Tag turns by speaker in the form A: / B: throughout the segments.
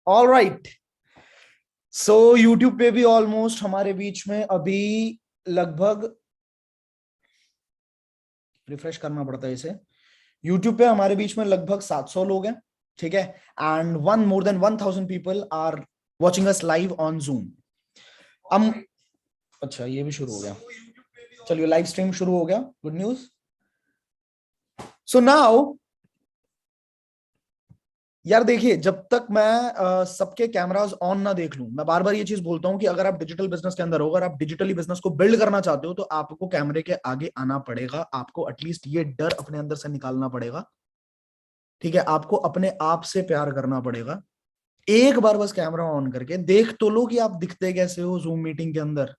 A: All right. So YouTube पे भी almost हमारे बीच में अभी लगभग, रिफ्रेश करना पड़ता है इसे, यूट्यूब पे हमारे बीच में लगभग 700 लोग हैं। ठीक है। And one more than 1000 people are watching us live on Zoom. हम, अच्छा ये भी शुरू हो गया। चलिए लाइव स्ट्रीम शुरू हो गया, गुड न्यूज। सो नाउ यार देखिए, जब तक मैं सबके कैमरास ऑन ना देख लूं, मैं बार बार ये चीज बोलता हूं कि अगर आप डिजिटल बिजनेस के अंदर हो, अगर आप डिजिटली बिजनेस को बिल्ड करना चाहते हो, तो आपको कैमरे के आगे आना पड़ेगा। आपको एटलीस्ट ये डर अपने अंदर से निकालना पड़ेगा। ठीक है, आपको अपने आप से प्यार करना पड़ेगा। एक बार बस कैमरा ऑन करके देख तो लो कि आप दिखते कैसे हो जूम मीटिंग के अंदर।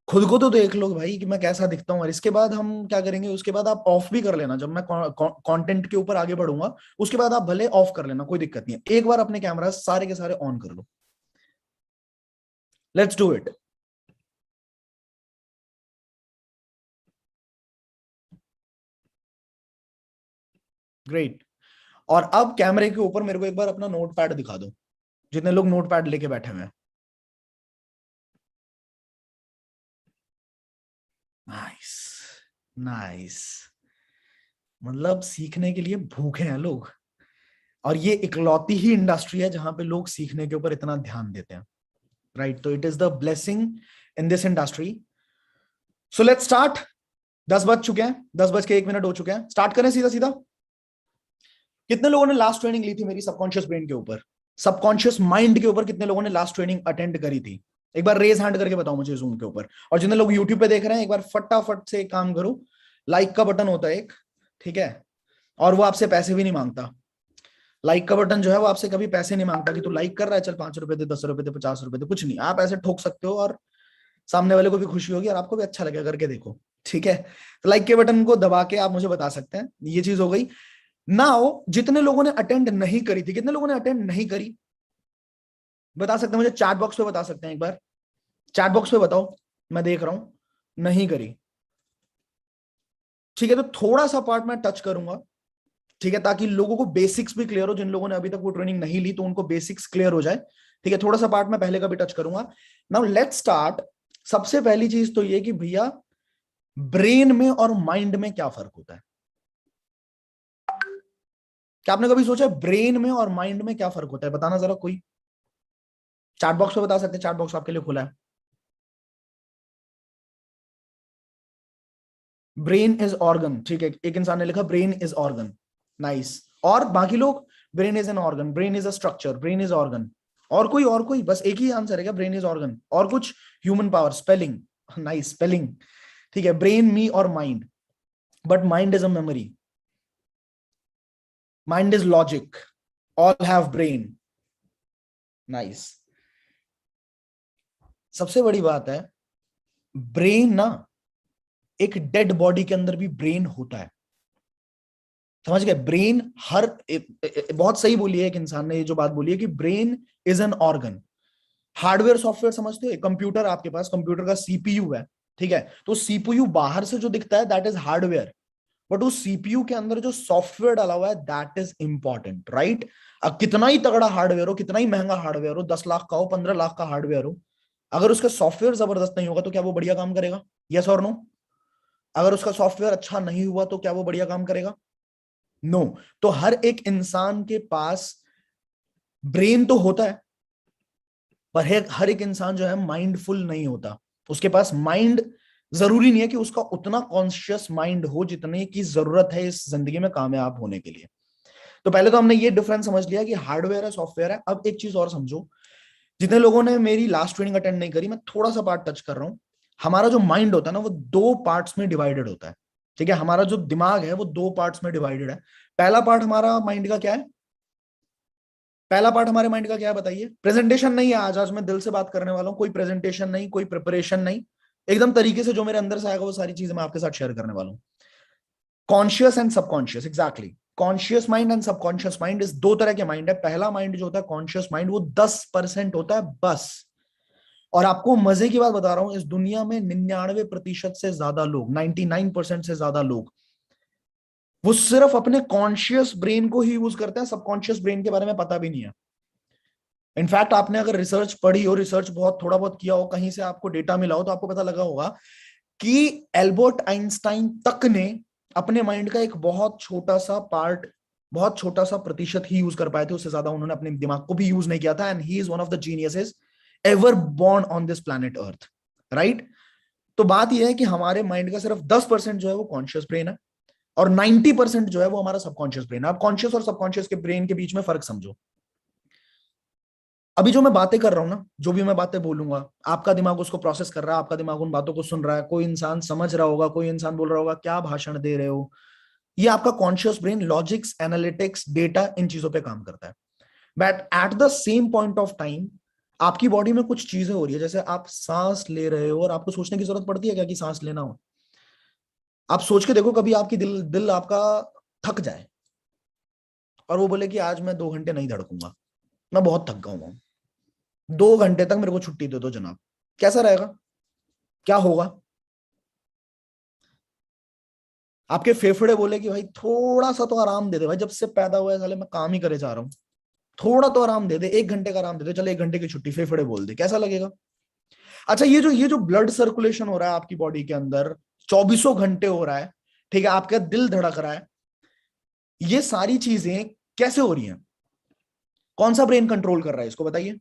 A: खुद को तो देख लो भाई कि मैं कैसा दिखता हूँ, और इसके बाद हम क्या करेंगे, उसके बाद आप ऑफ भी कर लेना। जब मैं कंटेंट के ऊपर आगे बढ़ूंगा, उसके बाद आप भले ऑफ कर लेना, कोई दिक्कत नहीं है। एक बार अपने कैमरा सारे के सारे ऑन कर लो। Let's do it. ग्रेट। और अब कैमरे के ऊपर मेरे को एक बार अपना नोट पैड दिखा दो, जितने लोग नोट पैड लेके बैठे हुए हैं। Nice, nice. मतलब सीखने के लिए भूखे हैं लोग, और ये इकलौती ही इंडस्ट्री है जहां पे लोग सीखने के ऊपर इतना ध्यान देते हैं। राइट, तो it is the blessing in this industry. So let's start. 10 बज चुके हैं, 10 बज के 1 मिनट हो चुके हैं। स्टार्ट करें सीधा सीधा। कितने लोगों ने लास्ट ट्रेनिंग ली थी मेरी सबकॉन्शियस ब्रेन के ऊपर, सबकॉन्शियस माइंड के ऊपर? कितने लोगों ने लास्ट ट्रेनिंग अटेंड करी थी? एक बार रेज हैंड करके बताओ मुझे जूम के ऊपर। और जितने लोग यूट्यूब पे देख रहे हैं, एक बार फटाफट से एक काम करो, लाइक का बटन होता है एक, ठीक है, और वो आपसे पैसे भी नहीं मांगता। लाइक का बटन जो है वो आपसे कभी पैसे नहीं मांगता कि तू लाइक कर रहा है, चल 5 रुपए दे, 10 रुपए दे, 50 रुपए दे, कुछ नहीं। आप ऐसे ठोक सकते हो और सामने वाले को भी खुशी होगी और आपको भी अच्छा लगेगा करके देखो। ठीक है, तो लाइक के बटन को दबा के आप मुझे बता सकते हैं। ये चीज हो गई। नाउ जितने लोगों ने अटेंड नहीं करी थी, कितने लोगों ने अटेंड नहीं करी बता सकते हैं मुझे? चैट बॉक्स पे बता सकते हैं एक बार? चैट बॉक्स पे बताओ, मैं देख रहा हूं। नहीं करी, ठीक है। तो थोड़ा सा पार्ट मैं टच करूंगा, ठीक है, ताकि लोगों को बेसिक्स भी क्लियर हो। जिन लोगों ने अभी तक वो ट्रेनिंग नहीं ली, तो उनको बेसिक्स क्लियर हो जाए। ठीक है, थोड़ा सा पार्ट मैं पहले का भी टच करूंगा। Now let's start. सबसे पहली चीज तो ये कि भैया, ब्रेन में और माइंड में क्या फर्क होता है? क्या आपने कभी सोचा ब्रेन में और माइंड में क्या फर्क होता है? बताना जरा कोई। चैट बॉक्स पे बता सकते हैं, चैट बॉक्स आपके लिए खुला है। ब्रेन इज ऑर्गन, ठीक है, एक इंसान ने लिखा ब्रेन इज ऑर्गन। नाइस। और बाकी लोग? Brain is an organ, brain is a structure, brain is organ. और कोई बस एक ही आंसर है क्या? ब्रेन इज ऑर्गन और कुछ? Human power, spelling. Nice, spelling. ठीक है, ब्रेन, मी और mind. But mind is a memory, mind is logic, all have brain. Nice. सबसे बड़ी बात है, ब्रेन ना, एक डेड बॉडी के अंदर भी ब्रेन होता है। समझ गए? ब्रेन हर बहुत सही बोली है एक इंसान ने, ये जो बात बोली है कि brain is an organ. Hardware software समझते हो? कंप्यूटर, आपके पास कंप्यूटर का सीपीयू है, ठीक है, तो सीपीयू बाहर से जो दिखता है दैट इज हार्डवेयर, बट उस सीपीयू के अंदर जो सॉफ्टवेयर डाला हुआ है दैट इज इंपॉर्टेंट, राइट? अब कितना ही तगड़ा हार्डवेयर हो, कितना ही महंगा हार्डवेयर हो, 10 लाख का हो, 15 लाख का हार्डवेयर हो, अगर उसका सॉफ्टवेयर जबरदस्त नहीं होगा तो क्या वो बढ़िया काम करेगा? यस और नो? अगर उसका सॉफ्टवेयर अच्छा नहीं हुआ तो क्या वो बढ़िया काम करेगा? नो। तो हर एक इंसान के पास ब्रेन तो होता है, पर हर एक इंसान जो है माइंडफुल नहीं होता। उसके पास माइंड, जरूरी नहीं है कि उसका उतना कॉन्शियस माइंड हो जितने की जरूरत है इस जिंदगी में कामयाब होने के लिए। तो पहले तो हमने ये डिफरेंस समझ लिया कि हार्डवेयर है, सॉफ्टवेयर है। अब एक चीज और समझो, जितने लोगों ने मेरी लास्ट ट्रेनिंग अटेंड नहीं करी, मैं थोड़ा सा पार्ट टच कर रहा हूं। हमारा जो माइंड होता है ना, वो दो पार्ट्स में डिवाइडेड होता है। ठीक है, हमारा जो दिमाग है वो दो पार्ट्स में डिवाइडेड है। पहला पार्ट हमारा माइंड का क्या है? पहला पार्ट हमारे माइंड का क्या है बताइए? प्रेजेंटेशन नहीं है आज, आज मैं दिल से बात करने वाला हूं, कोई प्रेजेंटेशन नहीं, कोई प्रिपरेशन नहीं, एकदम तरीके से जो मेरे अंदर से आएगा वो सारी चीजें मैं आपके साथ शेयर करने वाला हूं। Conscious and subconscious, exactly. Conscious mind and subconscious mind, इस दो तरह के माइंड है। पहला माइंड जो होता है कॉन्शियस माइंड, वो 10% होता है बस। और आपको मजे की बात बता रहा हूं, इस दुनिया में 99% से ज्यादा लोग, 99% से ज्यादा लोग, वो सिर्फ अपने कॉन्शियस ब्रेन को ही यूज करते हैं, सबकॉन्शियस ब्रेन के बारे में पता भी नहीं है। इनफैक्ट आपने अगर रिसर्च पढ़ी हो, रिसर्च बहुत थोड़ा बहुत किया हो, कहीं से आपको डेटा मिला हो, तो आपको पता लगा होगा कि एल्बर्ट आइंस्टाइन तक ने अपने माइंड का एक बहुत छोटा सा पार्ट, बहुत छोटा सा प्रतिशत ही यूज कर पाए थे, उससे ज्यादा उन्होंने अपने दिमाग को भी यूज नहीं किया था। And he is one of the geniuses ever born on this planet earth, right? तो बात यह है कि हमारे माइंड का सिर्फ 10% जो है वो कॉन्शियस ब्रेन है, और 90% जो है वो हमारा सबकॉन्शियस ब्रेन है। आप कॉन्शियस और सबकॉन्शियस के ब्रेन के बीच में फर्क समझो। अभी जो मैं बातें कर रहा हूं ना, जो भी मैं बातें बोलूंगा, आपका दिमाग उसको प्रोसेस कर रहा है, आपका दिमाग उन बातों को सुन रहा है। कोई इंसान समझ रहा होगा, कोई इंसान बोल रहा होगा क्या भाषण दे रहे हो। ये आपका conscious brain logics, analytics, data, इन चीजों पे काम करता है। But at the same point of time आपकी बॉडी में कुछ चीजें हो रही है, जैसे आप सांस ले रहे हो और आपको सोचने की जरूरत पड़ती है क्या कि सांस लेना हो? आप सोच के देखो कभी आपकी दिल दिल आपका थक जाए और वो बोले कि आज मैं 2 घंटे नहीं धड़कूंगा, मैं बहुत थक गया हूं, 2 घंटे तक मेरे को छुट्टी दे दो जनाब। कैसा रहेगा? क्या होगा? आपके फेफड़े बोले कि भाई थोड़ा सा तो आराम दे दे, भाई जब से पैदा हुआ है साले मैं काम ही करे जा रहा हूँ, थोड़ा तो आराम दे दे, 1 घंटे का आराम दे दे, चल 1 घंटे की छुट्टी, फेफड़े बोल दे, कैसा लगेगा? अच्छा, ये जो ब्लड सर्कुलेशन हो रहा है आपकी बॉडी के अंदर, 24 घंटे हो रहा है, ठीक है, आपका दिल धड़क रहा है, ये सारी चीजें कैसे हो रही हैं? कौन सा ब्रेन कंट्रोल कर रहा है इसको बताइए?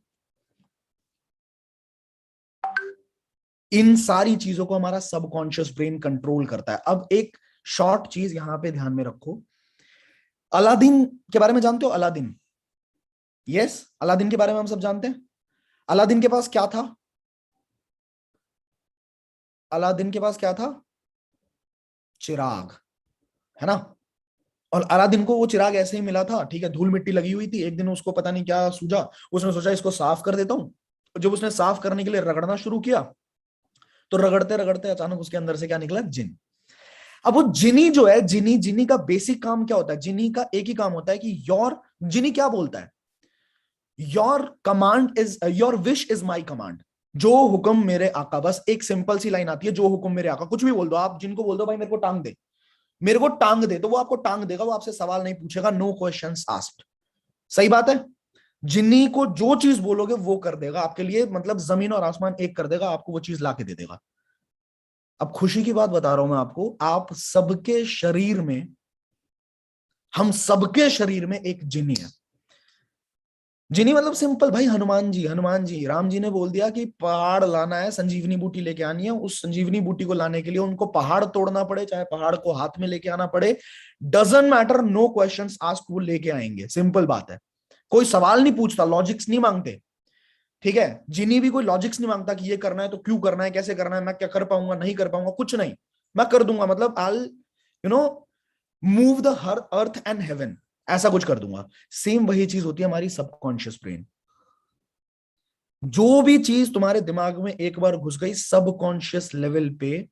A: इन सारी चीजों को हमारा सबकॉन्शियस ब्रेन कंट्रोल करता है। अब एक शॉर्ट चीज यहां पे ध्यान में रखो। अलादीन के बारे में जानते हो? अलादीन, यस, अलादीन के बारे में हम सब जानते हैं। अलादीन के पास क्या था? अलादीन के पास क्या था? चिराग, है ना? और अलादीन को वो चिराग ऐसे ही मिला था, ठीक है, धूल मिट्टी लगी हुई थी, एक दिन उसको पता नहीं क्या सूझा, उसने सोचा इसको साफ कर देता हूं। जब उसने साफ करने के लिए रगड़ना शुरू किया, तो रगड़ते रगड़ते अचानक उसके अंदर से क्या निकला? जिन। अब वो जिनी जो है, जिनी जिनी का बेसिक काम क्या होता है? जिनी का एक ही काम होता है कि योर, जिनी क्या बोलता है? Your command is, your wish is my command. जो हुक्म मेरे आका, बस एक सिंपल सी लाइन आती है, जो हुक्म मेरे आका। कुछ भी बोल दो आप, जिनको बोल दो भाई मेरे को टांग दे, मेरे को टांग दे, तो वो आपको टांग देगा, वो आपसे सवाल नहीं पूछेगा, नो क्वेश्चंस आस्क्ड। सही बात है? जिन्नी को जो चीज बोलोगे वो कर देगा आपके लिए, मतलब जमीन और आसमान एक कर देगा, आपको वो चीज ला के दे देगा। अब खुशी की बात बता रहा हूं मैं आपको, आप सबके शरीर में, हम सबके शरीर में एक जिनी है। जिनी मतलब सिंपल भाई, हनुमान जी, हनुमान जी, राम जी ने बोल दिया कि पहाड़ लाना है, संजीवनी बूटी लेके आनी है। उस संजीवनी बूटी को लाने के लिए उनको पहाड़ तोड़ना पड़े, चाहे पहाड़ को हाथ में लेके आना पड़े, doesn't matter, no questions asked, वो लेके आएंगे। सिंपल बात है, कोई सवाल नहीं पूछता, लॉजिक्स नहीं मांगते, ठीक है? जिनी भी कोई लॉजिक्स नहीं मांगता कि ये करना है तो क्यों करना है, कैसे करना है, मैं क्या कर पाऊंगा, नहीं कर पाऊंगा, कुछ नहीं, मैं कर दूंगा, मतलब I you know move the her earth and heaven, ऐसा कुछ कर दूंगा। सेम वही चीज होती है हमारी सबकॉन्शियस ब्रेन। जो भी चीज तुम्हारे दिमाग में एक बार घुस गई सबकॉन्शियस लेवल पे,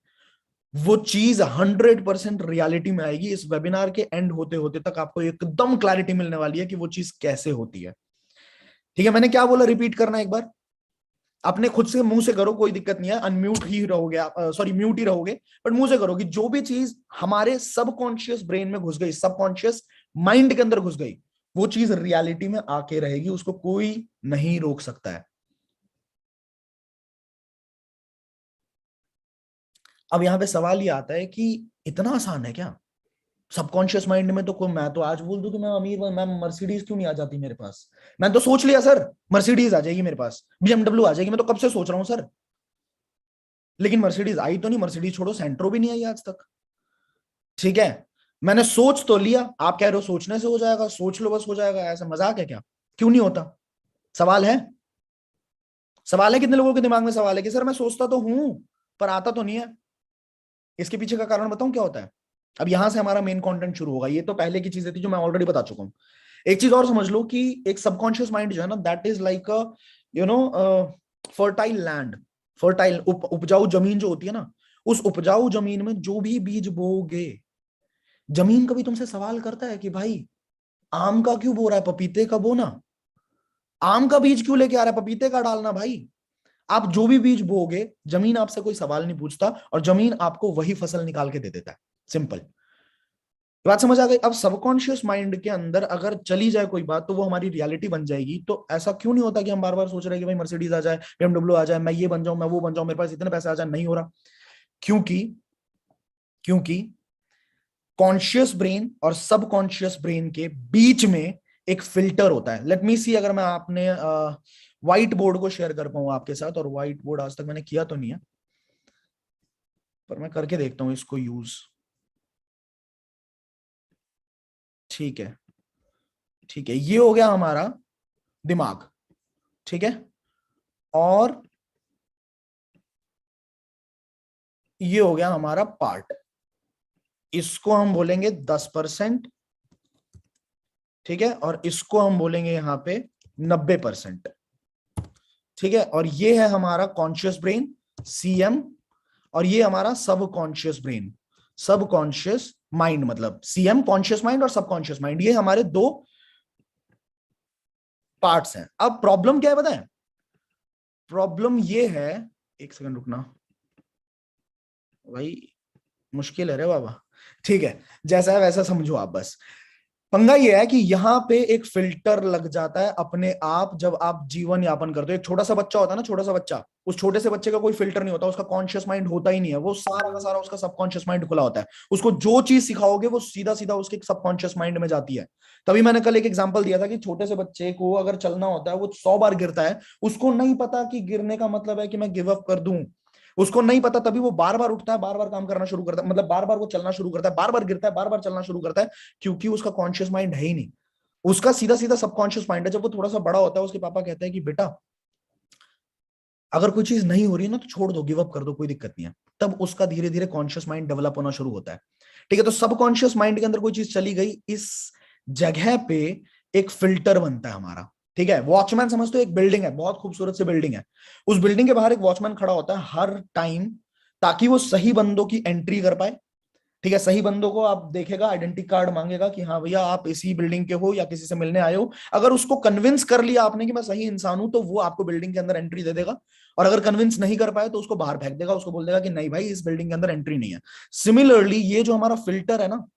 A: वो चीज 100% रियलिटी में आएगी। इस वेबिनार के एंड होते होते तक आपको एकदम क्लैरिटी मिलने वाली है कि वो चीज कैसे होती है। ठीक है, मैंने क्या बोला, रिपीट करना एक बार, अपने खुद से मुंह से करो, कोई दिक्कत नहीं है, अनम्यूट ही रहोगे आप, सॉरी म्यूट ही रहोगे, बट मुंह से करो कि जो भी चीज हमारे सबकॉन्शियस ब्रेन में घुस गई, सबकॉन्शियस माइंड के अंदर घुस गई, वो चीज रियलिटी में आके रहेगी, उसको कोई नहीं रोक सकता है। अब यहां पे सवाल ये आता है कि इतना आसान है क्या? सबकॉन्शियस माइंड में तो कोई, मैं तो आज बोल दूं कि मैं अमीर हूं, मैं मर्सिडीज क्यों नहीं आ जाती मेरे पास? मैं तो सोच लिया सर, मर्सिडीज आ जाएगी मेरे पास, बीएमडब्ल्यू आ जाएगी, मैं तो कब से सोच रहा हूँ सर। लेकिन मर्सिडीज आई तो नहीं, मर्सिडीज छोड़ो, सेंट्रो भी नहीं आई आज तक। ठीक है, मैंने सोच तो लिया, आप कह रहे हो सोचने से हो जाएगा, सोच लो बस हो जाएगा, ऐसा मजाक है क्या? क्यों नहीं होता? सवाल है, सवाल है, कितने लोगों के दिमाग में सवाल है कि सर मैं सोचता तो हूं पर आता तो नहीं है। इसके पीछे का कारण बताऊं क्या होता है? अब यहां से हमारा मेन कंटेंट शुरू होगा, ये तो पहले की चीजें थी जो मैं ऑलरेडी बता चुका हूं। एक चीज और समझ लो कि एक सबकॉन्शियस माइंड जो है ना, that is like you know fertile land, fertile उपजाऊ जमीन जो होती है ना, उस उपजाऊ जमीन में जो भी बीज बोओगे, जमीन कभी तुमसे सवाल करता है कि भाई आम का क्यों बो रहा है, पपीते का बोना, आम का बीज क्यों लेके आ रहा है, पपीते का डालना भाई। आप जो भी बीज बोओगे, जमीन आपसे कोई सवाल नहीं पूछता, और जमीन आपको वही फसल निकाल के दे देता है, सिंपल। बात समझ आ गई? अब सबकॉन्शियस माइंड के अंदर अगर चली जाए कोई बात तो वो हमारी रियलिटी बन जाएगी। तो ऐसा क्यों नहीं होता कि हम बार बार सोच रहे हैं कि भाई मर्सिडीज आ जाए, BMW आ जाए, मैं ये बन जाऊं, मैं वो बन जाऊं, मेरे पास इतने पैसे आ जाए? नहीं हो रहा। क्योंकि क्योंकि कॉन्शियस ब्रेन और सबकॉन्शियस ब्रेन के बीच में एक फिल्टर होता है। लेट मी सी, अगर मैं आपने व्हाइट बोर्ड को शेयर कर पाऊं आपके साथ, और व्हाइट बोर्ड आज तक मैंने किया तो नहीं है, पर मैं करके देखता हूं इसको यूज। ठीक है, ठीक है, ये हो गया हमारा दिमाग। ठीक है, और ये हो गया हमारा पार्ट, इसको हम बोलेंगे 10%। ठीक है, और इसको हम बोलेंगे यहां पे 90%। ठीक है, और ये है हमारा कॉन्शियस ब्रेन, CM, और ये हमारा सब कॉन्शियस ब्रेन, सब कॉन्शियस माइंड, मतलब CM कॉन्शियस माइंड और सब कॉन्शियस माइंड, ये हमारे दो पार्ट्स हैं। अब प्रॉब्लम क्या है बताएं? प्रॉब्लम ये है, एक सेकंड रुकना भाई, मुश्किल है रे बाबा। ठीक है, जैसा है वैसा समझो आप बस। पंगा ये है कि यहाँ पे एक फिल्टर लग जाता है अपने आप जब आप जीवन यापन करते हो। एक छोटा सा बच्चा होता है ना, छोटा सा बच्चा, उस छोटे से बच्चे का कोई फिल्टर नहीं होता, उसका कॉन्शियस माइंड होता ही नहीं है, वो सारा का सारा उसका सबकॉन्शियस माइंड खुला होता है। उसको जो चीज सिखाओगे वो सीधा सीधा उसके सबकॉन्शियस माइंड में जाती है। तभी मैंने कल एक एग्जांपल दिया था कि छोटे से बच्चे को अगर चलना होता है, वो 100 बार गिरता है, उसको नहीं पता कि गिरने का मतलब है कि मैं गिव अप कर दूं, उसको नहीं पता, तभी वो बार बार उठता है, बार बार काम करना शुरू करता है, मतलब बार बार वो चलना शुरू करता है, बार बार गिरता है, बार बार चलना शुरू करता है, क्योंकि उसका कॉन्शियस माइंड है ही नहीं, उसका सीधा सीधा सबकॉन्शियस माइंड है। जब वो थोड़ा सा बड़ा होता है, उसके पापा कहते हैं कि बेटा अगर कोई चीज नहीं हो रही है ना तो छोड़ दो, गिव अप कर दो, कोई दिक्कत नहीं है, तब उसका धीरे धीरे कॉन्शियस माइंड डेवलप होना शुरू होता है। ठीक है, तो सबकॉन्शियस माइंड के अंदर कोई चीज चली गई, इस जगह पे एक फिल्टर बनता है हमारा। ठीक है, वॉचमैन समझते हो, एक बिल्डिंग है, बहुत खूबसूरत सी बिल्डिंग है, उस बिल्डिंग के बाहर एक वॉचमैन खड़ा होता है हर टाइम, ताकि वो सही बंदों की एंट्री कर पाए। ठीक है, सही बंदों को आप देखेगा, आइडेंटिटी कार्ड मांगेगा कि हाँ भैया आप इसी बिल्डिंग के हो या किसी से मिलने आए हो। अगर उसको कन्विंस कर लिया आपने कि मैं सही इंसान हूं, तो वो आपको बिल्डिंग के अंदर एंट्री दे देगा। और अगर कन्विंस नहीं कर पाए तो उसको बाहर फेंक देगा, उसको बोल देगा कि नहीं भाई इस बिल्डिंग के अंदर एंट्री नहीं है। सिमिलरली ये जो हमारा फिल्टर है ना,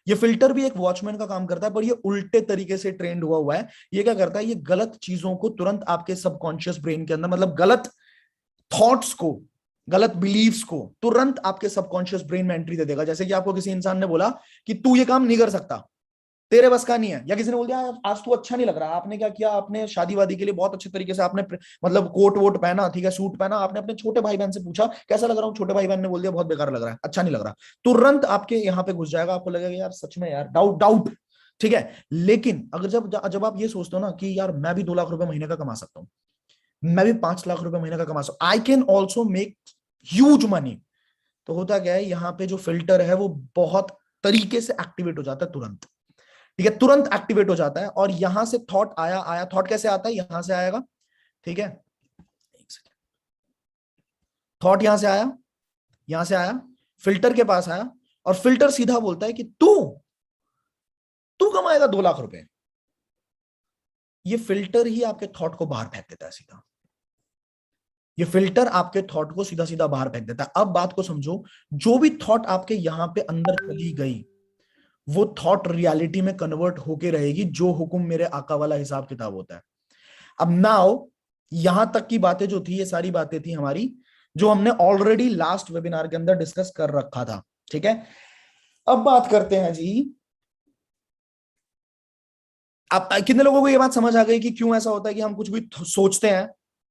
A: ये फिल्टर भी एक वॉचमैन का काम करता है, पर ये उल्टे तरीके से ट्रेंड हुआ हुआ है। ये क्या करता है, ये गलत चीजों को तुरंत आपके सबकॉन्शियस ब्रेन के अंदर, मतलब गलत थॉट्स को, गलत बिलीव्स को तुरंत आपके सबकॉन्शियस ब्रेन में एंट्री दे देगा। जैसे कि आपको किसी इंसान ने बोला कि तू ये काम नहीं कर सकता, तेरे बस का नहीं है, या किसी ने बोल दिया आज तू अच्छा नहीं लग रहा, आपने क्या किया, आपने शादी वादी के लिए बहुत अच्छे तरीके से आपने मतलब कोट वोट पहना, ठीक है, सूट पहना, आपने अपने छोटे भाई बहन से पूछा कैसा लग रहा हूँ, छोटे भाई बहन ने बोल दिया बहुत बेकार लग रहा है, अच्छा नहीं लग रहा, तुरंत आपके यहाँ पे घुस जाएगा, आपको लगेगा यार सच में यार, डाउट डाउट। ठीक है, लेकिन अगर जब जब आप ये सोचते हो ना कि यार मैं भी 2 लाख रुपए महीने का कमा सकता हूँ, मैं भी 5 लाख रुपए महीने का कमा सकता हूँ, I can also make huge money, तो होता क्या है, यहाँ पे जो फिल्टर है वो बहुत तरीके से एक्टिवेट हो जाता है तुरंत। ठीक है, तुरंत एक्टिवेट हो जाता है, और यहां से थॉट आया आया, थॉट कैसे आता है, यहां से आएगा। ठीक है, थॉट यहां से आया, यहां से आया, फिल्टर के पास आया, और फिल्टर सीधा बोलता है कि तू तू कमाएगा 2 लाख रुपए। ये फिल्टर ही आपके थॉट को बाहर फेंक देता है सीधा, ये फिल्टर आपके थॉट को सीधा सीधा बाहर फेंक देता है। अब बात को समझो, जो भी थॉट आपके यहां पे अंदर चली गई, वो थॉट रियलिटी में कन्वर्ट होके रहेगी, जो हुक्म मेरे आका वाला हिसाब किताब होता है। अब नाउ यहां तक की बातें जो थी, ये सारी बातें थी हमारी, जो हमने ऑलरेडी लास्ट वेबिनार के अंदर डिस्कस कर रखा था। ठीक है, अब बात करते हैं जी, अब कितने लोगों को ये बात समझ आ गई कि क्यों ऐसा होता है कि हम कुछ भी सोचते हैं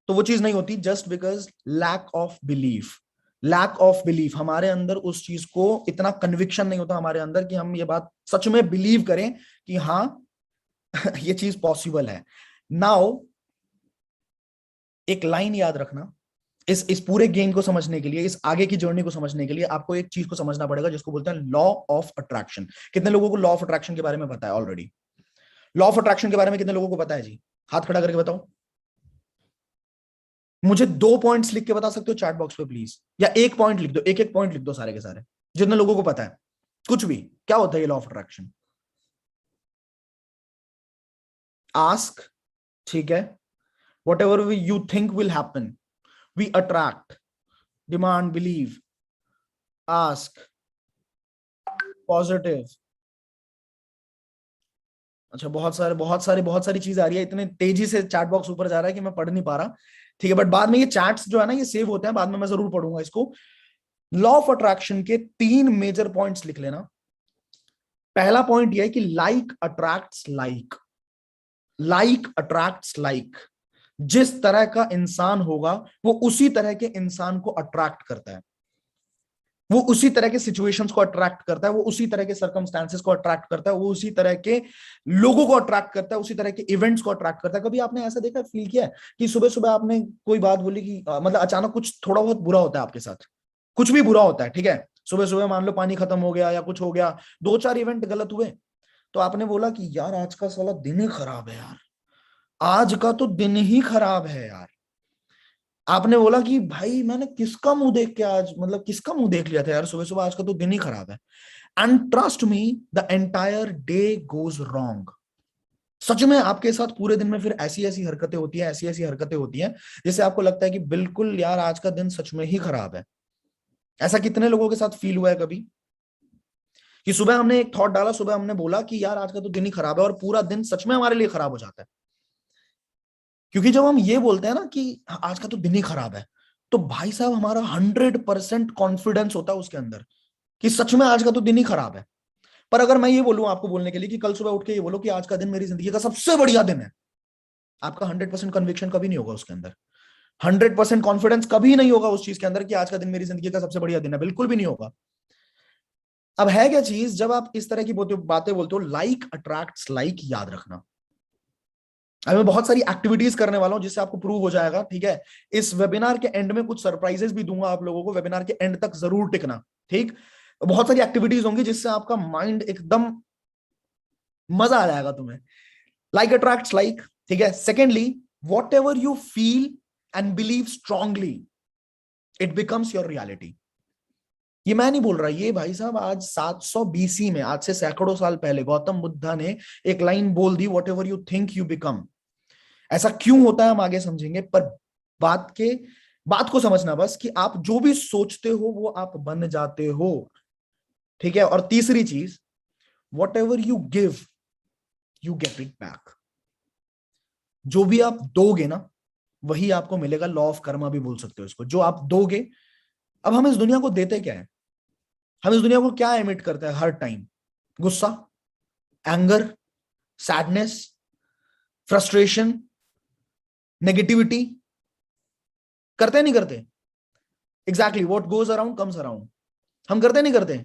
A: तो वो चीज नहीं होती, just because lack of belief. Lack of belief, हमारे अंदर उस चीज को इतना कन्विक्शन नहीं होता हमारे अंदर कि हम ये बात सच में बिलीव करें कि हाँ ये चीज पॉसिबल है। नाउ एक लाइन याद रखना, इस पूरे गेम को समझने के लिए, इस आगे की जर्नी को समझने के लिए आपको एक चीज को समझना पड़ेगा जिसको बोलते हैं लॉ ऑफ अट्रैक्शन। कितने लोगों को लॉ ऑफ अट्रैक्शन के बारे में पता है ऑलरेडी? लॉ ऑफ अट्रैक्शन के बारे में कितने लोगों को पता है जी? हाथ खड़ा करके बताओ। मुझे 2 पॉइंट्स लिख के बता सकते हो चैट बॉक्स पे प्लीज, या एक पॉइंट लिख दो, एक एक पॉइंट लिख दो सारे के सारे, जितने लोगों को पता है कुछ भी। क्या होता है ये लॉ ऑफ अट्रैक्शन? आस्क, ठीक है, whatever you think will happen we attract, demand, believe, ask, positive, अच्छा, बहुत सारी चीज आ रही है, इतने तेजी से चैट बॉक्स ऊपर जा रहा है कि मैं पढ़ नहीं पा रहा। ठीक है, बट बाद में ये चैट्स जो है ना ये सेव होते हैं, बाद में मैं जरूर पढ़ूंगा इसको। लॉ ऑफ अट्रैक्शन के 3 मेजर पॉइंट्स लिख लेना। पहला पॉइंट यह है कि like attracts like. Like attracts like. जिस तरह का इंसान होगा वो उसी तरह के इंसान को अट्रैक्ट करता है, वो उसी तरह के सिचुएशंस को अट्रैक्ट करता है, वो उसी तरह के सर्कमस्टांसेस को अट्रैक्ट करता है, वो उसी तरह के लोगों को अट्रैक्ट करता है, उसी तरह के इवेंट्स को अट्रैक्ट करता है। कभी आपने ऐसा देखा, फील किया है कि सुबह सुबह आपने कोई बात बोली कि मतलब अचानक कुछ थोड़ा बहुत बुरा होता है आपके साथ, कुछ भी बुरा होता है, ठीक है, सुबह सुबह मान लो पानी खत्म हो गया या कुछ हो गया, 2-4 इवेंट गलत हुए, तो आपने बोला कि यार आज का साला दिन ही खराब है यार, आज का तो दिन ही खराब है यार। आपने बोला कि भाई मैंने किसका मुंह देख के आज, मतलब किसका मुंह देख लिया था यार सुबह सुबह, आज का तो दिन ही खराब है। And trust me, the entire day goes wrong. सच में आपके साथ पूरे दिन में फिर ऐसी ऐसी हरकतें होती हैं, ऐसी ऐसी हरकतें होती हैं जिससे आपको लगता है कि बिल्कुल यार आज का दिन सच में ही खराब है। ऐसा कितने लोगों के साथ फील हुआ है कभी कि सुबह हमने एक थॉट डाला, सुबह हमने बोला कि यार आज का तो दिन ही खराब है, और पूरा दिन सच में हमारे लिए खराब हो जाता है। क्योंकि जब हम ये बोलते हैं ना कि आज का तो दिन ही खराब है, तो भाई साहब हमारा 100% कॉन्फिडेंस होता है उसके अंदर कि सच में आज का तो दिन ही खराब है। पर अगर मैं ये बोलूं आपको बोलने के लिए कि कल सुबह उठ के ये बोलो कि आज का दिन मेरी जिंदगी का सबसे बढ़िया दिन है, आपका 100% कन्विक्शन कभी नहीं होगा उसके अंदर, 100% कॉन्फिडेंस कभी नहीं होगा उस चीज के अंदर कि आज का दिन मेरी जिंदगी का सबसे बढ़िया दिन है, बिल्कुल भी नहीं होगा। अब है क्या चीज, जब आप इस तरह की बातें बोलते हो, लाइक अट्रैक्ट्स लाइक, याद रखना। अब मैं बहुत सारी एक्टिविटीज करने वाला हूं जिससे आपको प्रूव हो जाएगा, ठीक है। इस वेबिनार के एंड में कुछ सरप्राइजेस भी दूंगा आप लोगों को, वेबिनार के एंड तक जरूर टिकना, ठीक। बहुत सारी एक्टिविटीज होंगी जिससे आपका माइंड एकदम मजा आ जाएगा तुम्हें। लाइक अट्रैक्ट्स लाइक, ठीक है। Secondly, what ever you feel and believe strongly, it becomes your reality. ये मैं नहीं बोल रहा, ये भाई साहब आज 700 BC में, आज से सैकड़ों साल पहले गौतम बुद्धा ने एक लाइन बोल दी, whatever you think you become. ऐसा क्यों होता है हम आगे समझेंगे, पर बात के बात को समझना बस कि आप जो भी सोचते हो वो आप बन जाते हो, ठीक है। और तीसरी चीज, what ever you give you get it back. जो भी आप दोगे ना वही आपको मिलेगा, लॉ ऑफ कर्मा भी बोल सकते हो इसको, जो आप दोगे। अब हम इस दुनिया को देते क्या है, हम इस दुनिया को क्या एमिट करते हैं हर टाइम? गुस्सा, एंगर, सैडनेस, फ्रस्ट्रेशन, नेगेटिविटी, करते नहीं करते? Exactly, what goes around comes around. हम करते नहीं करते?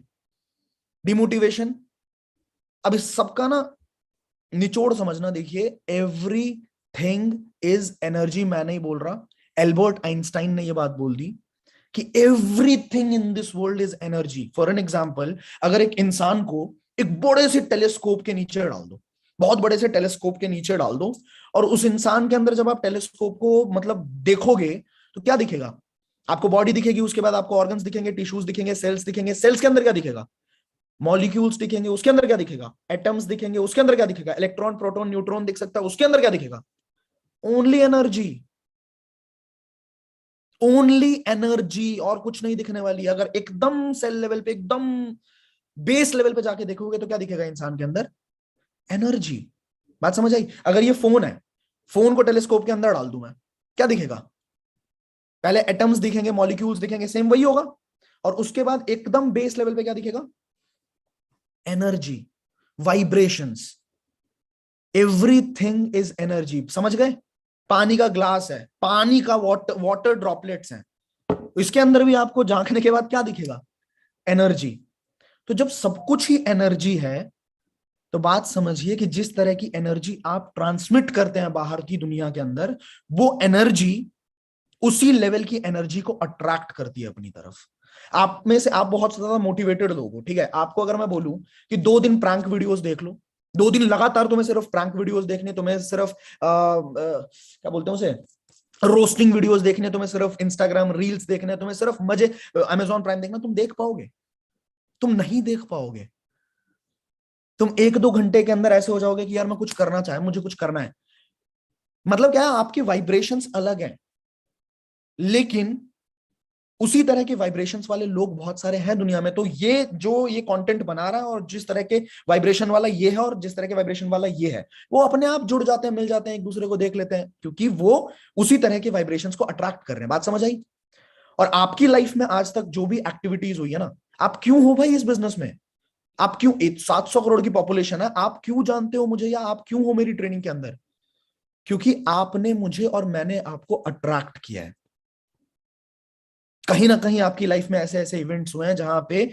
A: डिमोटिवेशन। अब इस सबका ना निचोड़ समझना, देखिए, एवरी थिंग इज एनर्जी। मैं नहीं बोल रहा, एल्बर्ट आइंस्टाइन ने यह बात बोल दी कि everything in this world is energy. For an example, अगर एक इंसान को एक बड़े से टेलीस्कोप के नीचे डाल दो, बहुत बड़े से टेलीस्कोप के नीचे डाल दो, और उस इंसान के अंदर जब आप टेलीस्कोप को मतलब देखोगे तो क्या दिखेगा? आपको बॉडी दिखेगी, उसके बाद आपको ऑर्गन्स दिखेंगे, टिश्यूज दिखेंगे, सेल्स दिखेंगे। सेल्स के अंदर क्या दिखेगा? मॉलिक्यूल्स दिखेंगे, उसके अंदर क्या दिखेगा? एटम्स दिखेंगे, उसके अंदर क्या दिखेगा? इलेक्ट्रॉन, प्रोटॉन, न्यूट्रॉन दिख सकता है, उसके अंदर क्या दिखेगा? ओनली एनर्जी, ओनली एनर्जी, और कुछ नहीं दिखने वाली। अगर एकदम सेल लेवल पे, एकदम बेस लेवल पे जाके देखोगे तो क्या दिखेगा इंसान के अंदर? एनर्जी। बात समझ आई? अगर ये फोन है, फोन को टेलीस्कोप के अंदर डाल दूं मैं, क्या दिखेगा? पहले एटम्स दिखेंगे, मॉलिक्यूल्स दिखेंगे, सेम वही होगा, और उसके बाद एकदम बेस लेवल पे क्या दिखेगा? Energy, vibrations. Everything is energy, समझ गए? पानी का ग्लास है, पानी का वाटर वाटर ड्रॉपलेट्स हैं, इसके अंदर भी आपको झांकने के बाद क्या दिखेगा? एनर्जी। तो जब सब कुछ ही एनर्जी है, तो बात समझिए कि जिस तरह की एनर्जी आप ट्रांसमिट करते हैं बाहर की दुनिया के अंदर, वो एनर्जी उसी लेवल की एनर्जी को अट्रैक्ट करती है अपनी तरफ। आप में से आप बहुत ज्यादा मोटिवेटेड लोग हो, ठीक है। आपको अगर मैं बोलूं कि 2 दिन प्रैंक वीडियोस देख लो, 2 दिन लगातार तुम्हें सिर्फ प्रैंक वीडियोस देखने, तुम्हें सिर्फ क्या बोलते हैं उसे, रोस्टिंग वीडियोस देखने, तुम्हें सिर्फ इंस्टाग्राम रील्स देखने, तुम्हें सिर्फ मजे, अमेजॉन प्राइम देखना, तुम देख पाओगे? तुम नहीं देख पाओगे। तुम 1-2 घंटे के अंदर ऐसे हो जाओगे कि यार मैं कुछ करना चाहे, मुझे कुछ करना है। मतलब क्या है, आपकी वाइब्रेशंस अलग है, लेकिन उसी तरह के वाइब्रेशंस वाले लोग बहुत सारे हैं दुनिया में। तो ये जो ये कंटेंट बना रहा है और जिस तरह के वाइब्रेशन वाला ये है और जिस तरह के वाइब्रेशन वाला ये है, वो अपने आप जुड़ जाते हैं, मिल जाते हैं, एक दूसरे को देख लेते हैं, क्योंकि वो उसी तरह के वाइब्रेशंस को अट्रैक्ट कर रहे हैं। बात समझ आई? और आपकी लाइफ में आज तक जो भी एक्टिविटीज हुई है ना, आप क्यों हो भाई इस बिजनेस में? आप क्यों, 700 करोड़ की पॉपुलेशन है, आप क्यों जानते हो मुझे, या आप क्यों हो मेरी ट्रेनिंग के अंदर? क्योंकि आपने मुझे और मैंने आपको अट्रैक्ट किया है। कहीं ना कहीं आपकी लाइफ में ऐसे ऐसे इवेंट्स हुए हैं जहां पे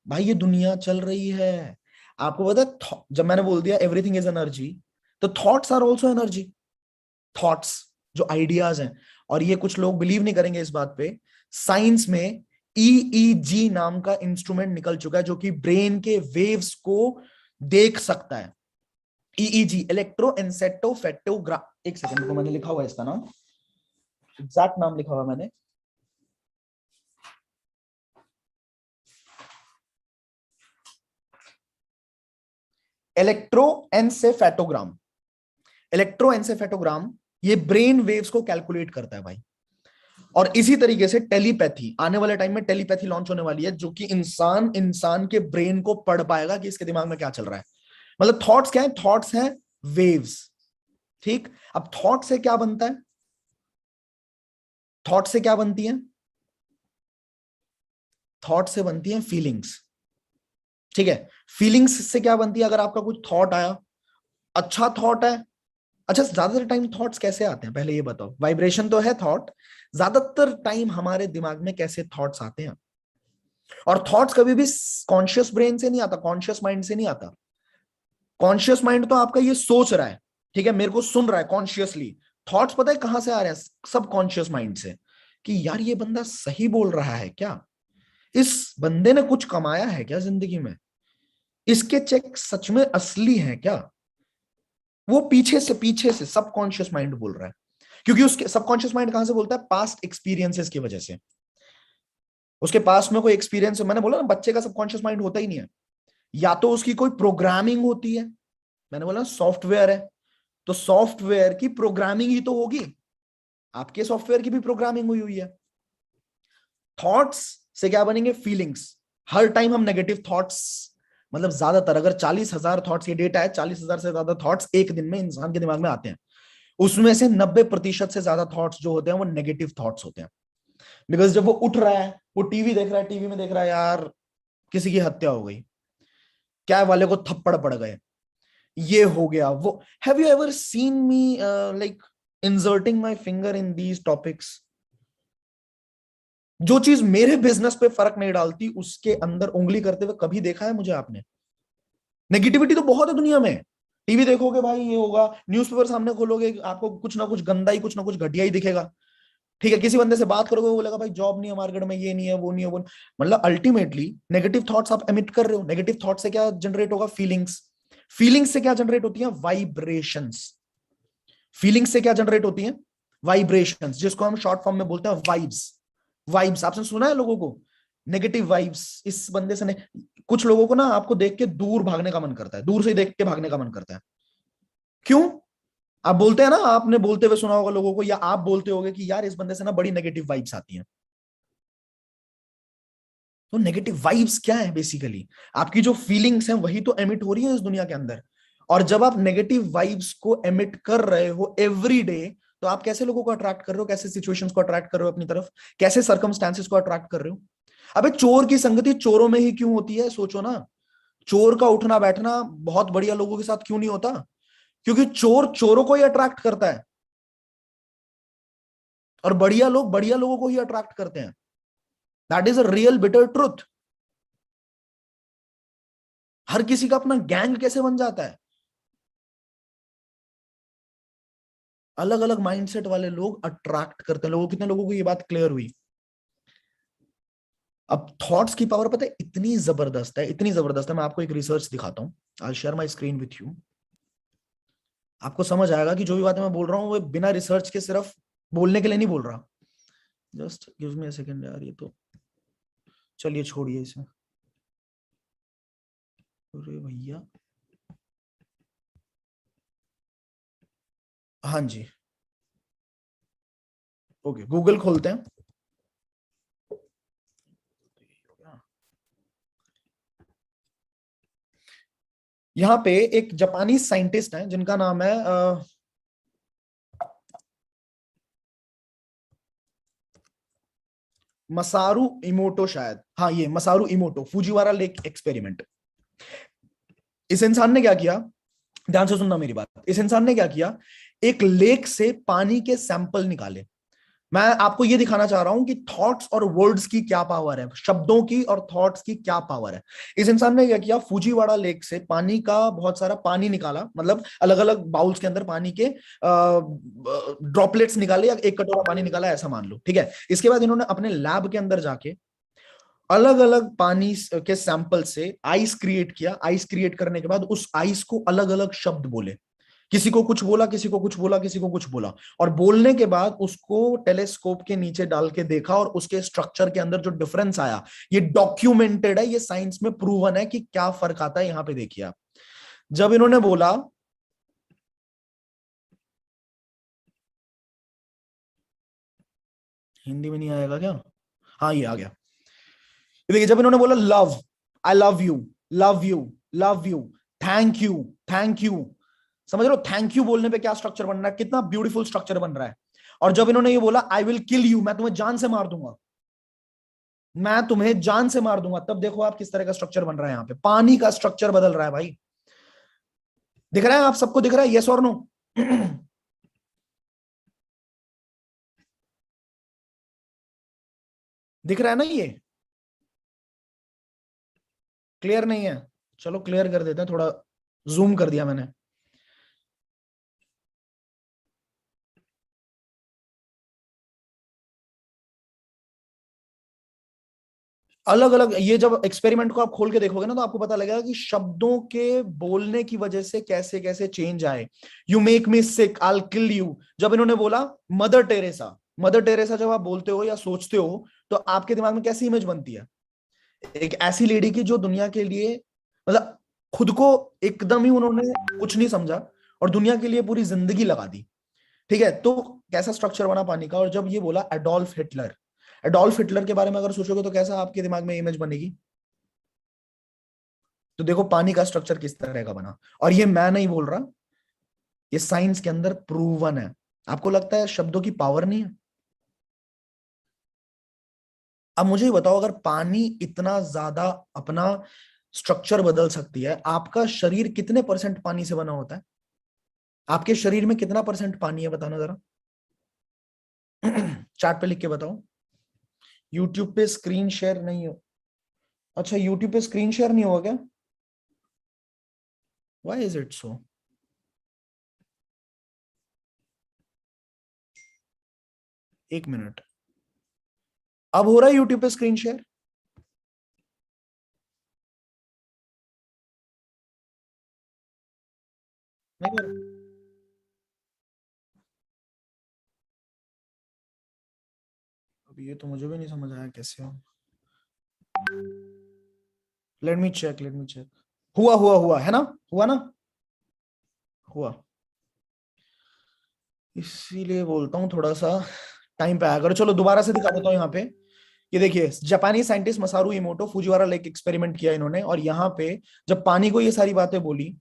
A: भाई ये दुनिया चल रही है। आपको पता है, जब मैंने बोल दिया एवरीथिंग इज एनर्जी, तो thoughts are also energy. Thoughts, जो आइडियाज हैं, और ये कुछ लोग बिलीव नहीं करेंगे इस बात पे, साइंस में ईईजी नाम का इंस्ट्रूमेंट निकल चुका है जो कि ब्रेन के वेव्स को देख सकता है। EEG, electroencephalograph. एक सेकंड को, मैंने लिखा हुआ है इसका नाम, एग्जैक्ट नाम लिखा हुआ मैंने। इलेक्ट्रोएन्सेफेटोग्राम। इलेक्ट्रोएन्सेफेटोग्राम ये ब्रेन वेव्स को कैलकुलेट करता है भाई। और इसी तरीके से टेलीपैथी, आने वाले टाइम में टेलीपैथी लॉन्च होने वाली है, जो कि इंसान इंसान के ब्रेन को पढ़ पाएगा कि इसके दिमाग में क्या चल रहा है। मतलब थॉट्स क्या है? थॉट्स हैं वेव्स। ठीक, अब थॉट से क्या बनता है? थॉट से क्या बनती है? थॉट से बनती है फीलिंग्स। ठीक है, फीलिंग्स से क्या बनती है? अगर आपका कुछ थॉट आया, अच्छा थॉट है। अच्छा, ज्यादातर टाइम थॉट्स कैसे आते हैं पहले ये बताओ? वाइब्रेशन तो है थॉट, ज्यादातर टाइम हमारे दिमाग में कैसे थॉट्स आते हैं? और थॉट्स कभी भी कॉन्शियस ब्रेन से नहीं आता, कॉन्शियस माइंड से नहीं आता। कॉन्शियस माइंड तो आपका ये सोच रहा है, ठीक है, मेरे को सुन रहा है कॉन्शियसली। थॉट्स पता है कहां से आ रहे हैं? सब कॉन्शियस माइंड से, कि यार ये बंदा सही बोल रहा है क्या, इस बंदे ने कुछ कमाया है क्या जिंदगी में, इसके चेक सच में असली हैं क्या। वो पीछे से सबकॉन्शियस माइंड बोल रहा है। क्योंकि उसके सबकॉन्शियस माइंड कहां से बोलता है? पास्ट एक्सपीरियंसेस की वजह से। उसके पास में कोई एक्सपीरियंस, मैंने बोला ना, बच्चे का सबकॉन्शियस माइंड होता ही नहीं है। या तो उसकी कोई प्रोग्रामिंग होती है, मैंने बोला सॉफ्टवेयर है, तो सॉफ्टवेयर की प्रोग्रामिंग ही तो होगी। आपके सॉफ्टवेयर की भी प्रोग्रामिंग हुई हुई है। थॉट्स से क्या बनेंगे? फीलिंग्स। हर टाइम हम नेगेटिव थॉट्स, मतलब ज्यादातर, अगर 40,000 थॉट्स, ये डेटा है, 40,000 से ज्यादा थॉट्स एक दिन में इंसान के दिमाग में आते हैं। उसमें से 90% से ज्यादा थॉट्स जो होते हैं वो नेगेटिव थॉट्स होते हैं। बिकॉज जब वो उठ रहा है, वो टीवी देख रहा है, टीवी में देख रहा है यार किसी की हत्या हो गई, क्या वाले को थप्पड़ पड़ गए, ये हो गया वो। Have you ever seen me like inserting my finger in these topics? जो चीज मेरे बिजनेस पे फर्क नहीं डालती, उसके अंदर उंगली करते हुए कभी देखा है मुझे आपने? नेगेटिविटी तो बहुत है दुनिया में। टीवी देखोगे भाई ये होगा, न्यूज़पेपर सामने खोलोगे आपको कुछ ना कुछ गंदा ही, कुछ ना कुछ घटिया ही दिखेगा। ठीक है, किसी बंदे से बात करोगे वो बोलेगा भाई जॉब नहीं है मार्केट में, ये नहीं है, वो नहीं है, वो नहीं। मतलब अल्टीमेटली नेगेटिव थॉट्स आप एमिट कर रहे हो। नेगेटिव थॉट से क्या जनरेट होगा? फीलिंग्स। फीलिंग्स से क्या जनरेट होती है? वाइब्रेशंस। फीलिंग्स से क्या जनरेट होती है? वाइब्रेशंस, जिसको हम शॉर्ट फॉर्म में बोलते हैं वाइब्स। वाइब्स आपने सुना है लोगों को? नेगेटिव वाइब्स, इस बंदे से कुछ लोगों को ना आपको देख के दूर भागने का मन करता है, दूर से देख के भागने का मन करता है। क्यों? आप बोलते हैं ना, आपने बोलते हुए सुना होगा लोगों को, या आप बोलते होगे कि यार इस बंदे से ना बड़ी नेगेटिव वाइब्स आती हैं। तो नेगेटिव वाइब्स क्या है? बेसिकली आपकी जो फीलिंग्स हैं वही तो एमिट हो रही है इस दुनिया के अंदर। और जब आप नेगेटिव वाइब्स को एमिट कर रहे हो एवरी डे, तो आप कैसे लोगों को अट्रैक्ट कर रहे हो? कैसे सिचुएशंस को अट्रैक्ट कर रहे हो अपनी तरफ? कैसे सर्कमस्टांसेस को अट्रैक्ट कर रहे हो? अबे चोर की संगति चोरों में ही क्यों होती है? सोचो ना। चोर का उठना बैठना बहुत बढ़िया लोगों के साथ क्यों नहीं होता? क्योंकि चोर चोरों को ही अट्रैक्ट करता है, और बढ़िया लोग बढ़िया लोगों को ही अट्रैक्ट करते हैं। That is a real bitter truth. हर किसी का अपना गैंग कैसे बन जाता है? अलग अलग माइंडसेट वाले लोग अट्रैक्ट करते हैं लोगों। कितने लोगों को ये बात क्लियर हुई? अब थॉट्स की पावर पता है इतनी जबरदस्त है, इतनी जबरदस्त है। मैं आपको एक रिसर्च दिखाता हूं, I share my screen with you. आपको समझ आएगा कि जो भी बातें मैं बोल रहा हूं वो बिना रिसर्च के सिर्फ बोलने के लिए नहीं बोल रहा। Just give me a second यार, ये तो चलिए छोड़िए इसे। अरे भैया, हाँ जी, ओके, गूगल खोलते हैं। यहाँ पे एक जापानी साइंटिस्ट है जिनका नाम है मसारू इमोटो, शायद, हाँ ये मसारू इमोटो, फुजीवारा लेक एक्सपेरिमेंट। इस इंसान ने क्या किया, ध्यान से सुनना मेरी बात, इस इंसान ने क्या किया, एक लेक से पानी के सैंपल निकाले। मैं आपको यह दिखाना चाह रहा हूं कि थॉट्स और वर्ड्स की क्या पावर है, शब्दों की और थॉट्स की क्या पावर है। इस इंसान ने क्या किया, फुजीवाड़ा लेक से पानी का बहुत सारा पानी निकाला, मतलब अलग अलग बाउल्स के अंदर पानी के ड्रॉपलेट्स निकाले, या एक कटोरा पानी निकाला ऐसा मान लो, ठीक है। इसके बाद इन्होंने अपने लैब के अंदर जाके अलग अलग पानी के सैंपल से आइस क्रिएट किया। आइस क्रिएट करने के बाद उस आइस को अलग अलग शब्द बोले, किसी को कुछ बोला, किसी को कुछ बोला, किसी को कुछ बोला, और बोलने के बाद उसको टेलीस्कोप के नीचे डाल के देखा, और उसके स्ट्रक्चर के अंदर जो डिफरेंस आया, ये डॉक्यूमेंटेड है, ये साइंस में प्रूवन है कि क्या फर्क आता है। यहां पे देखिए आप, जब इन्होंने बोला, हिंदी में नहीं आएगा क्या, हाँ ये आ गया। देखिए, जब इन्होंने बोला love, I love you, love you, love you, thank you, thank you, समझ लो थैंक यू बोलने पे क्या स्ट्रक्चर बन रहा है, कितना ब्यूटीफुल स्ट्रक्चर बन रहा है। और जब इन्होंने ये बोला आई विल किल यू, मैं तुम्हें जान से मार दूंगा, मैं तुम्हें जान से मार दूंगा, तब देखो आप किस तरह का स्ट्रक्चर बन रहा है। यहां पे पानी का स्ट्रक्चर बदल रहा है भाई, दिख रहा है आप सबको, दिख रहा है, यस और नो? दिख रहा है ना ये? क्लियर नहीं है? चलो क्लियर कर देते हैं, थोड़ा जूम कर दिया मैंने। अलग अलग, ये जब एक्सपेरिमेंट को आप खोल के देखोगे ना, तो आपको पता लगेगा कि शब्दों के बोलने की वजह से कैसे कैसे चेंज आए। You make me sick, I kill you, जब इन्होंने बोला मदर टेरेसा, मदर टेरेसा जब आप बोलते हो या सोचते हो, तो आपके दिमाग में कैसी इमेज बनती है? एक ऐसी लेडी की जो दुनिया के लिए, मतलब खुद को एकदम ही उन्होंने कुछ नहीं समझा, और दुनिया के लिए पूरी जिंदगी लगा दी, ठीक है। तो कैसा स्ट्रक्चर बना पानी का। और जब ये बोला एडोल्फ हिटलर, एडोल्फ हिटलर के बारे में अगर सोचोगे तो कैसा आपके दिमाग में इमेज बनेगी? तो देखो पानी का स्ट्रक्चर किस तरह का बना। और ये मैं नहीं बोल रहा, ये साइंस के अंदर प्रूवन है। आपको लगता है शब्दों की पावर नहीं है? अब मुझे ये बताओ, अगर पानी इतना ज्यादा अपना स्ट्रक्चर बदल सकती है, आपका शरीर कितने परसेंट पानी से बना होता है? आपके शरीर में कितना परसेंट पानी है, बताना जरा। चार्ट पे लिख के बताओ। यूट्यूब पे स्क्रीन शेयर नहीं हो? अच्छा, यूट्यूब पे स्क्रीन शेयर नहीं होगा क्या? Why is it so? एक मिनट, अब हो रहा है यूट्यूब पे स्क्रीन शेयर? नहीं हो रहा? अब ये तो मुझे भी नहीं समझ आया कैसे हो। Let me check, let me check. हुआ हुआ हुआ है ना? हुआ ना? हुआ। इसीलिए बोलता हूँ थोड़ा सा टाइम पे आया करो। चलो दोबारा से दिखा देता हूँ यहाँ पे। ये देखिए, जापानी साइंटिस्ट मसारू इमोटो, फुजीवारा लेक एक्सपेरिमेंट किया इन्होंने, और यहाँ पे जब पानी को ये सारी बातें बोली,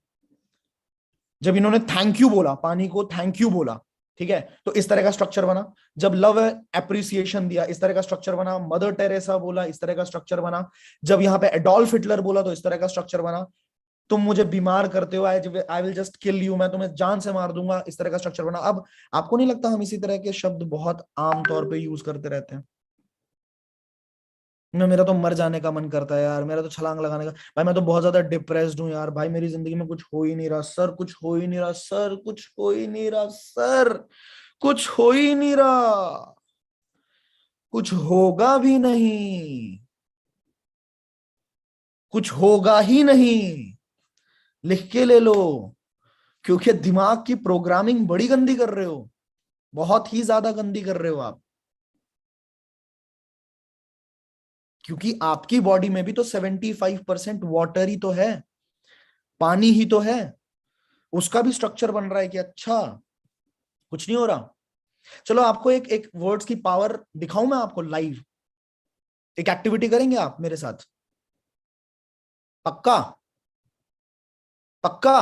A: जब इन्होंने थैंक यू बोला, पानी को थैंक यू बोला, ठीक है, तो इस तरह का स्ट्रक्चर बना। जब लव एप्रिसिएशन दिया, इस तरह का स्ट्रक्चर बना। मदर टेरेसा बोला, इस तरह का स्ट्रक्चर बना। जब यहाँ पे एडोल्फ हिटलर बोला, तो इस तरह का स्ट्रक्चर बना। तुम मुझे बीमार करते हो, I will just kill you, मैं तुम्हें जान से मार दूंगा, इस तरह का स्ट्रक्चर बना। अब आपको नहीं लगता हम इसी तरह के शब्द बहुत आम तौर पे यूज करते रहते हैं? मैं, मेरा तो मर जाने का मन करता है यार, मेरा तो छलांग लगाने का। भाई मैं तो बहुत ज्यादा डिप्रेस्ड हूँ यार, भाई मेरी जिंदगी में कुछ हो ही नहीं रहा सर, कुछ हो ही नहीं रहा सर, कुछ हो ही नहीं रहा सर, कुछ हो ही नहीं रहा, कुछ होगा भी नहीं, कुछ होगा ही नहीं। लिख के ले लो, क्योंकि दिमाग की प्रोग्रामिंग बड़ी गंदी कर रहे हो, बहुत ही ज्यादा गंदी कर रहे हो आप। क्योंकि आपकी बॉडी में भी तो 75% वाटर ही तो है, पानी ही तो है। उसका भी स्ट्रक्चर बन रहा है कि अच्छा, कुछ नहीं हो रहा। चलो आपको एक एक वर्ड्स की पावर दिखाऊं मैं आपको लाइव। एक एक्टिविटी करेंगे आप मेरे साथ? पक्का? पक्का?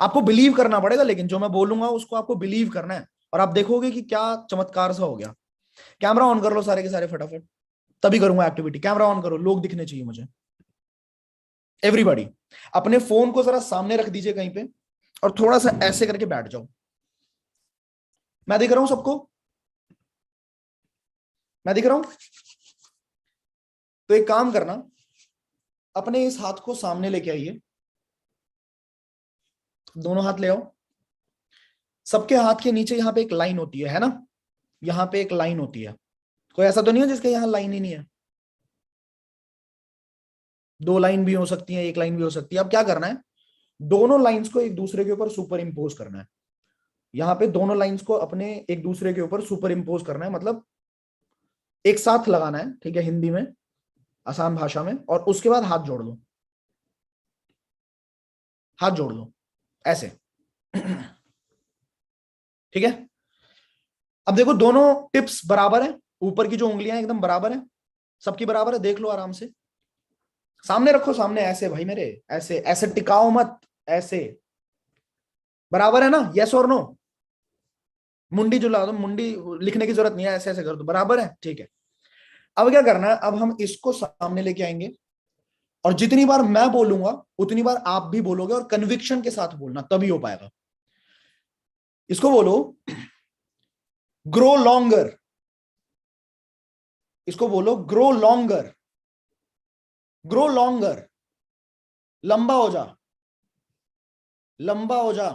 A: आपको बिलीव करना पड़ेगा, लेकिन जो मैं बोलूंगा उसको आपको बिलीव करना है, और आप देखोगे कि क्या चमत्कार सा हो गया। कैमरा ऑन कर लो सारे के सारे फटाफट, तभी करूंगा एक्टिविटी। कैमरा ऑन करो, लोग दिखने चाहिए मुझे, एवरीबॉडी। अपने फोन को जरा सामने रख दीजिए कहीं पे, और थोड़ा सा ऐसे करके बैठ जाओ। मैं दिख रहा हूं सबको? मैं दिख रहा हूं? तो एक काम करना, अपने इस हाथ को सामने लेके आइए, दोनों हाथ ले आओ। सबके हाथ के नीचे यहाँ पे एक लाइन होती है ना? यहाँ पे एक लाइन होती है। कोई ऐसा तो नहीं है जिसके यहाँ लाइन ही नहीं है? दो लाइन भी हो सकती है, एक लाइन भी हो सकती है। अब क्या करना है, दोनों लाइंस को एक दूसरे के ऊपर सुपर इंपोज करना है। यहाँ पे दोनों लाइंस को अपने एक दूसरे के ऊपर सुपर इंपोज करना है, मतलब एक साथ लगाना है, ठीक है, हिंदी में, आसान भाषा में। और उसके बाद हाथ जोड़ दो, हाथ जोड़ दो ऐसे। ठीक है? अब देखो दोनों टिप्स बराबर है, ऊपर की जो उंगलियां एकदम बराबर है, सबकी बराबर है, देख लो आराम से। सामने रखो, सामने ऐसे भाई मेरे, ऐसे ऐसे टिकाओ मत, ऐसे। बराबर है ना? यस और नो? मुंडी जुला दो, मुंडी लिखने की जरूरत नहीं है, ऐसे ऐसे कर दो, बराबर है, ठीक है। अब क्या करना है, अब हम इसको सामने लेके आएंगे, और जितनी बार मैं बोलूंगा उतनी बार आप भी बोलोगे, और कन्विक्शन के साथ बोलना, तभी हो पाएगा। इसको बोलो ग्रो लॉन्गर। इसको बोलो ग्रो लॉन्गर, ग्रो लॉन्गर। लंबा हो जा, लंबा हो जा।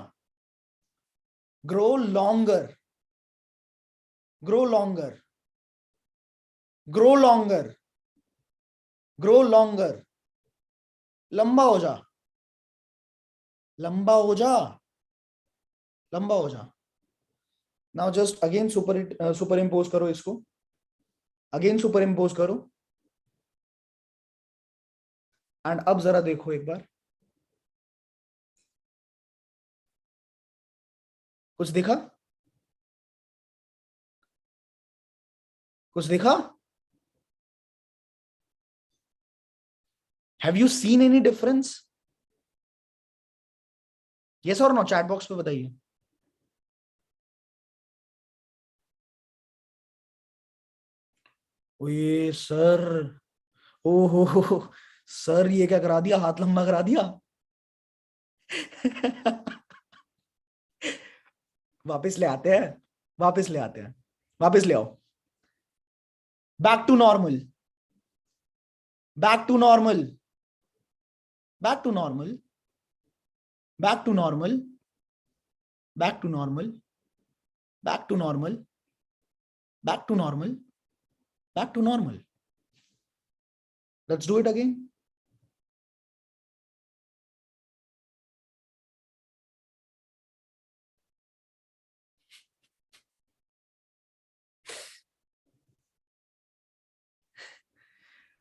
A: Grow longer, grow longer, grow longer, grow longer. लंबा हो जा, लंबा हो जा, लंबा हो जा। Now just again super impose करो इसको, अगेन सुपर इम्पोज करो। एंड अब जरा देखो एक बार, कुछ दिखा? कुछ दिखा? Have you seen any difference? Yes और नो, चैट बॉक्स पे बताइए। ओए सर, ओहो सर, ये क्या करा दिया, हाथ लंबा करा दिया। वापस ले आते हैं, वापस ले आते हैं, वापस ले आओ। Back to normal, back to normal, back to normal, back to normal, back to normal, back to normal, back to normal, back to normal. Let's do it again.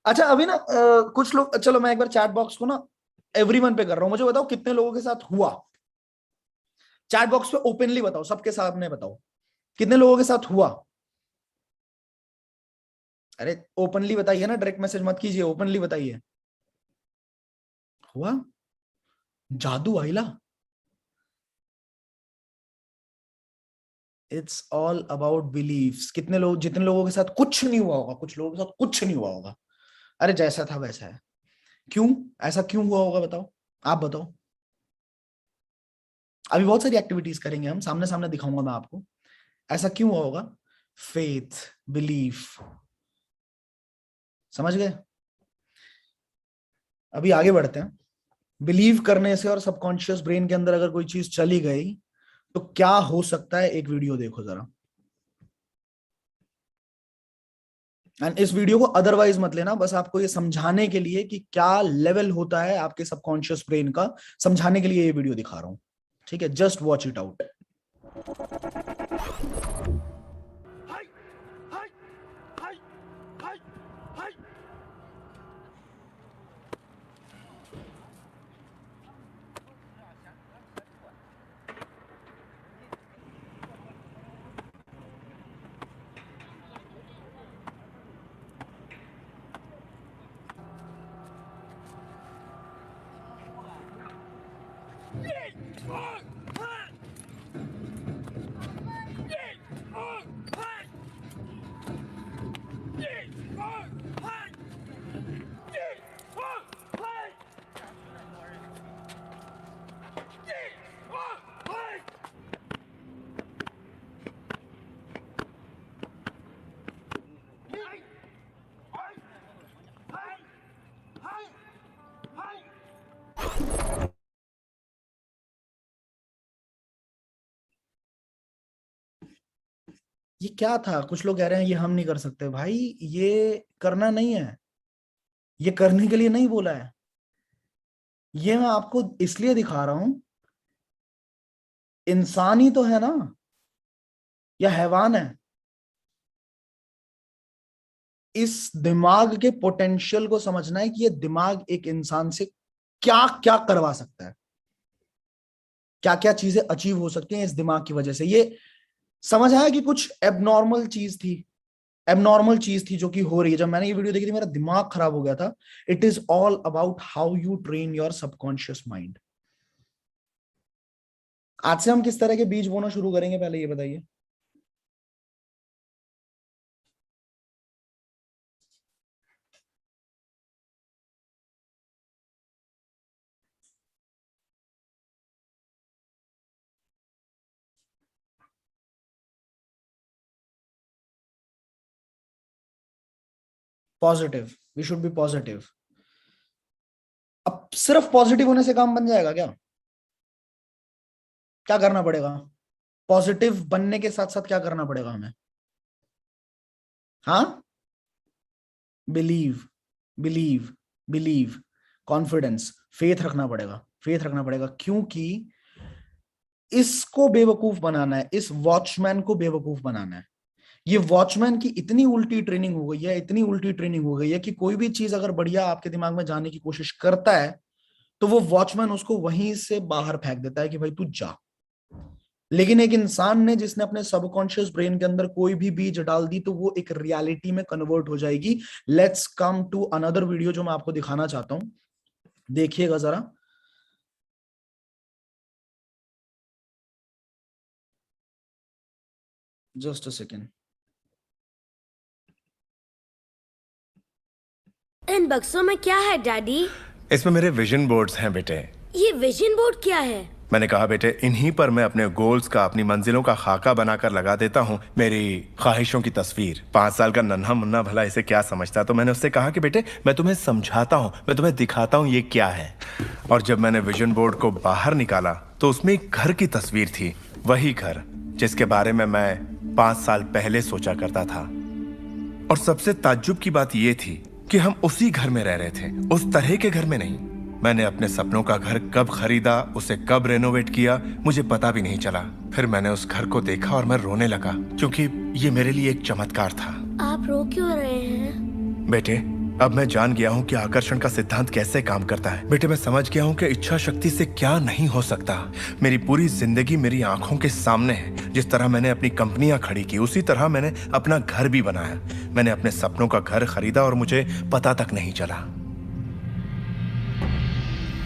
A: अच्छा अभी ना कुछ लोग, चलो मैं एक बार चैट बॉक्स को ना एवरीवन पे कर रहा हूं, मुझे बताओ कितने लोगों के साथ हुआ। चैट बॉक्स पे ओपनली बताओ, सबके सामने बताओ, कितने लोगों के साथ हुआ। अरे ओपनली बताइए ना, डायरेक्ट मैसेज मत कीजिए, ओपनली बताइए। हुआ? जादू आइला। It's all about beliefs. कितने लोग, जितने लोगों के साथ कुछ नहीं हुआ होगा, कुछ लोगों के साथ कुछ नहीं हुआ होगा। अरे जैसा था वैसा है। क्यों? ऐसा क्यों हुआ होगा बताओ, आप बताओ। अभी बहुत सारी एक्टिविटीज करेंगे हम, सामने सामने दिखाऊंगा मैं आपको, ऐसा क्यों हुआ होगा। फेथ, बिलीफ, समझ गए? अभी आगे बढ़ते हैं। बिलीव करने से और सबकॉन्शियस ब्रेन के अंदर अगर कोई चीज चली गई तो क्या हो सकता है, एक वीडियो देखो जरा। एंड इस वीडियो को अदरवाइज मत लेना, बस आपको ये समझाने के लिए कि क्या लेवल होता है आपके सबकॉन्शियस ब्रेन का, समझाने के लिए ये वीडियो दिखा रहा हूं। ठीक है, जस्ट वॉच इट आउट। ये क्या था? कुछ लोग कह रहे हैं ये हम नहीं कर सकते। भाई ये करना नहीं है, ये करने के लिए नहीं बोला है। ये मैं आपको इसलिए दिखा रहा हूं, इंसान ही तो है ना, या हैवान है? इस दिमाग के पोटेंशियल को समझना है कि ये दिमाग एक इंसान से क्या क्या करवा सकता है, क्या क्या चीजें अचीव हो सकती हैं इस दिमाग की वजह से। ये समझ आया कि कुछ एबनॉर्मल चीज थी जो कि हो रही है। जब मैंने ये वीडियो देखी थी मेरा दिमाग खराब हो गया था। It is all about how you train your subconscious mind. आज से हम किस तरह के बीज बोना शुरू करेंगे, पहले ये बताइए। Positive, we should be positive. अब सिर्फ पॉजिटिव होने से काम बन जाएगा क्या? क्या करना पड़ेगा? पॉजिटिव बनने के साथ साथ क्या करना पड़ेगा हमें? हाँ, believe, believe, believe, confidence, faith रखना पड़ेगा। फेथ रखना पड़ेगा क्योंकि इसको बेवकूफ बनाना है, इस वॉचमैन को बेवकूफ बनाना है। ये वॉचमैन की इतनी उल्टी ट्रेनिंग हो गई है, इतनी उल्टी ट्रेनिंग हो गई है कि कोई भी चीज अगर बढ़िया आपके दिमाग में जाने की कोशिश करता है तो वो वॉचमैन उसको वहीं से बाहर फेंक देता है कि भाई तू जा। लेकिन एक इंसान ने जिसने अपने सबकॉन्शियस ब्रेन के अंदर कोई भी बीज डाल दी तो वो एक रियलिटी में कन्वर्ट हो जाएगी। Let's come to another video जो मैं आपको दिखाना चाहता हूं, देखिएगा जरा। Just a second.
B: इन बक्सों में क्या है डैडी?
C: इसमें मेरे विजन बोर्ड्स हैं बेटे।
B: ये विजन बोर्ड क्या है?
C: मैंने कहा बेटे इन्हीं पर मैं अपने गोल्स का, अपनी मंजिलों का खाका बनाकर लगा देता हूँ, मेरी ख्वाहिशों की तस्वीर। 5 साल का नन्हा मुन्ना भला इसे क्या समझता, तो मैंने उससे कहा कि बेटे मैं तुम्हें समझाता हूँ, मैं तुम्हें दिखाता हूँ ये क्या है। और जब मैंने विजन बोर्ड को बाहर निकाला तो उसमें एक घर की तस्वीर थी, वही घर जिसके बारे में मैं 5 साल पहले सोचा करता था। और सबसे ताज्जुब की बात यह थी कि हम उसी घर में रह रहे थे, उस तरह के घर में नहीं। मैंने अपने सपनों का घर कब खरीदा, उसे कब रेनोवेट किया, मुझे पता भी नहीं चला। फिर मैंने उस घर को देखा और मैं रोने लगा क्योंकि ये मेरे लिए एक चमत्कार था।
B: आप रो क्यों रहे हैं?
C: बेटे अब मैं जान गया हूँ कि आकर्षण का सिद्धांत कैसे काम करता है। बेटे मैं समझ गया हूँ कि इच्छा शक्ति से क्या नहीं हो सकता। मेरी पूरी जिंदगी मेरी आंखों के सामने है। जिस तरह मैंने अपनी कंपनियां खड़ी की उसी तरह मैंने अपना घर भी बनाया। मैंने अपने सपनों का घर खरीदा और मुझे पता तक नहीं चला।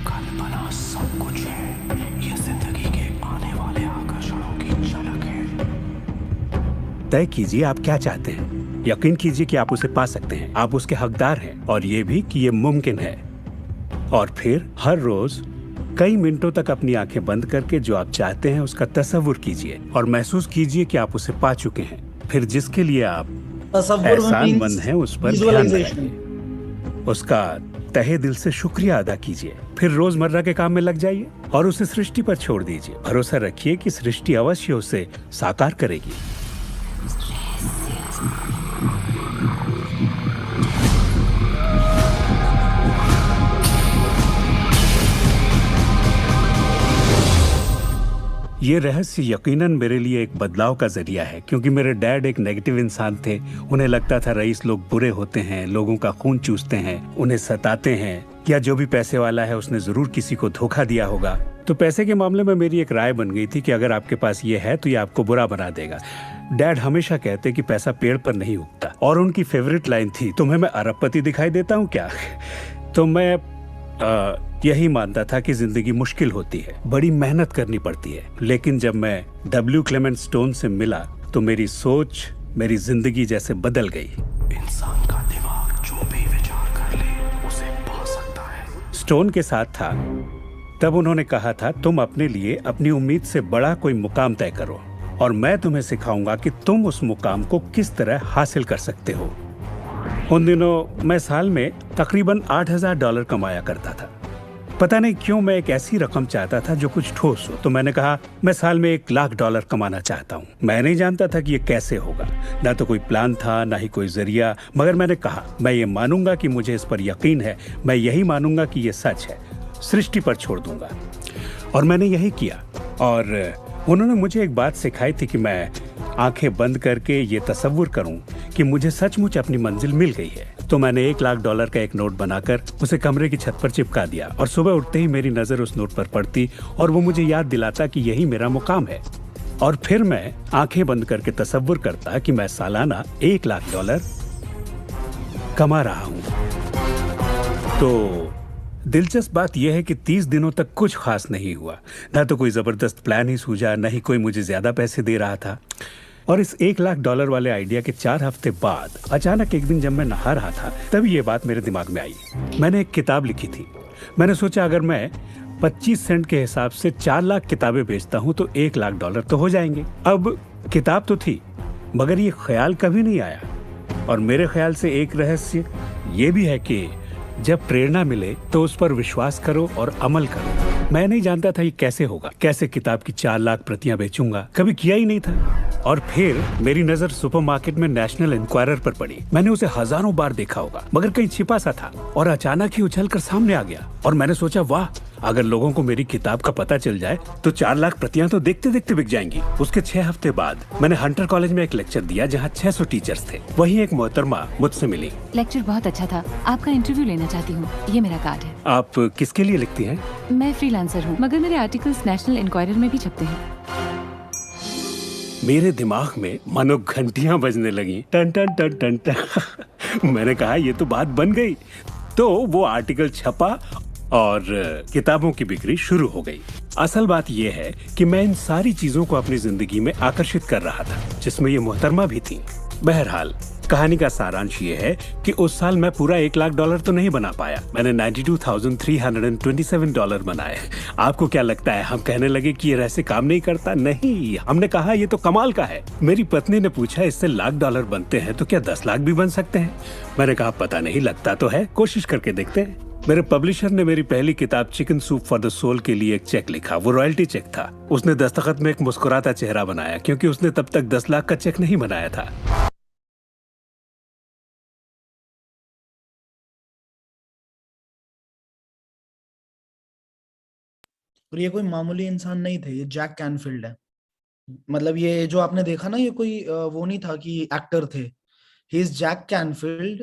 D: कल्पना सब कुछ है, ये जिंदगी के आने वाले आकर्षणों की झलक है।
E: तय कीजिए आप क्या चाहते हैं। यकीन कीजिए कि आप उसे पा सकते हैं, आप उसके हकदार हैं और ये भी कि ये मुमकिन है। और फिर हर रोज कई मिनटों तक अपनी आंखें बंद करके जो आप चाहते हैं उसका तसव्वुर कीजिए और महसूस कीजिए कि आप उसे पा चुके हैं। फिर जिसके लिए आप एहसानमंद हैं उस पर ध्यान रखिए, उसका तहे दिल से शुक्रिया अदा कीजिए। फिर रोजमर्रा के काम में लग जाइए और उसे सृष्टि पर छोड़ दीजिए। भरोसा रखिए कि सृष्टि अवश्य उसे साकार करेगी। ये रहस्य यकीनन मेरे लिए एक बदलाव का जरिया है, क्योंकि मेरे डैड एक नेगेटिव इंसान थे। उन्हें लगता था रईस लोग बुरे होते हैं, लोगों का खून चूसते हैं, उन्हें सताते हैं, या जो भी पैसे वाला है उसने जरूर किसी को धोखा दिया होगा। तो पैसे के मामले में मेरी एक राय बन गई थी कि अगर आपके पास ये है तो ये आपको बुरा बना देगा। डैड हमेशा कहते कि पैसा पेड़ पर नहीं उगता, और उनकी फेवरेट लाइन थी, तुम्हें मैं अरबपति दिखाई देता हूँ क्या? तो मैं यही मानता था कि जिंदगी मुश्किल होती है, बड़ी मेहनत करनी पड़ती है। लेकिन जब मैं डब्ल्यू क्लेमेंट स्टोन से मिला तो मेरी सोच, मेरी जिंदगी जैसे बदल गई।
D: इंसान का दिमाग जो भी विचार कर ले उसे पा सकता है।
E: स्टोन के साथ था तब उन्होंने कहा था, तुम अपने लिए अपनी उम्मीद से बड़ा कोई मुकाम तय करो और मैं तुम्हें सिखाऊंगा कि तुम उस मुकाम को किस तरह हासिल कर सकते हो। उन दिनों मैं साल में तकरीबन $8,000 कमाया करता था। पता नहीं क्यों मैं एक ऐसी रकम चाहता था जो कुछ ठोस हो। तो मैंने कहा, मैं साल में $1,00,000 कमाना चाहता हूँ। मैं नहीं जानता था कि ये कैसे होगा, ना तो कोई प्लान था ना ही कोई जरिया, मगर मैंने कहा मैं ये मानूंगा कि मुझे इस पर यकीन है, मैं यही मानूंगा कि ये सच है, सृष्टि पर छोड़ दूंगा। और मैंने यही किया। और उन्होंने मुझे एक बात सिखाई थी कि मैं आंखें बंद करके ये तसव्वुर करूं कि मुझे सचमुच अपनी मंजिल मिल गई है। तो मैंने $1,00,000 का एक नोट बनाकर उसे कमरे की छत पर चिपका दिया और सुबह उठते ही मेरी नजर उस नोट पर पड़ती और वो मुझे याद दिलाता कि यही मेरा मुकाम है। और फिर मैं आंखें बंद करके तसव्वुर करता कि मैं सालाना $1,00,000 कमा रहा हूं। तो दिलचस्प बात यह है कि 30 दिनों तक कुछ खास नहीं हुआ। ना तो कोई जबरदस्त प्लान ही सूझा, न ही कोई मुझे ज्यादा पैसे दे रहा था। और इस $1,00,000 वाले आइडिया के 4 हफ्ते बाद अचानक एक दिन जब मैं नहा रहा था तब ये बात मेरे दिमाग में आई। मैंने एक किताब लिखी थी। मैंने सोचा अगर मैं 25 सेंट के हिसाब से 4 लाख किताबें बेचता हूं तो $1,00,000 तो हो जाएंगे। अब किताब तो थी मगर ये ख्याल कभी नहीं आया। और मेरे ख्याल से एक रहस्य ये भी है कि जब प्रेरणा मिले तो उस पर विश्वास करो और अमल करो। मैं नहीं जानता था ये कैसे होगा, कैसे किताब की 4 लाख प्रतियां बेचूंगा, कभी किया ही नहीं था। और फिर मेरी नजर सुपरमार्केट में नेशनल इंक्वायरर पर पड़ी। मैंने उसे हजारों बार देखा होगा मगर कहीं छिपा सा था और अचानक ही उछलकर सामने आ गया। और मैंने सोचा, वाह, अगर लोगों को मेरी किताब का पता चल जाए तो 4 लाख प्रतियां तो देखते देखते बिक जाएंगी। उसके 6 हफ्ते बाद मैंने हंटर कॉलेज में एक लेक्चर दिया जहाँ 600 टीचर्स थे। वहीं एक मोहतरमा मुझसे मिली।
F: लेक्चर बहुत अच्छा था, आपका इंटरव्यू लेना चाहती हूँ, ये मेरा कार्ड है।
E: आप किसके लिए लिखती हैं?
F: मैं फ्रीलांसर हूँ मगर मेरे आर्टिकल्स नेशनल इंक्वायरर में भी छपते हैं।
E: मेरे दिमाग में मानो घंटियां बजने लगी, टन टन टन टन टन। मैंने कहा ये तो बात बन गई। तो वो आर्टिकल छपा और किताबों की बिक्री शुरू हो गई। असल बात यह है कि मैं इन सारी चीजों को अपनी जिंदगी में आकर्षित कर रहा था जिसमें ये मोहतरमा भी थी। बहरहाल कहानी का सारांश ये है कि उस साल मैं पूरा $1,00,000 तो नहीं बना पाया। मैंने $92,327 बनाए। आपको क्या लगता है हम कहने लगे कि ये रहस्य काम नहीं करता? नहीं, हमने कहा ये तो कमाल का है। मेरी पत्नी ने पूछा, इससे $1,00,000 बनते हैं तो क्या 10 लाख भी बन सकते हैं? मैंने कहा पता नहीं, लगता तो है, कोशिश करके देखते हैं। मेरे पब्लिशर ने मेरी पहली किताब chicken soup for the soul के लिए एक चेक लिखा। वो रॉयल्टी चेक था। उसने दस्तखत में एक मुस्कुराता चेहरा बनाया क्योंकि उसने तब तक 10 लाख का चेक नहीं बनाया था।
A: और ये कोई मामूली इंसान नहीं थे, ये जैक कैनफील्ड है। मतलब ये जो आपने देखा ना, ये कोई वो नहीं था कि एक्टर थे। He is Jack Canfield,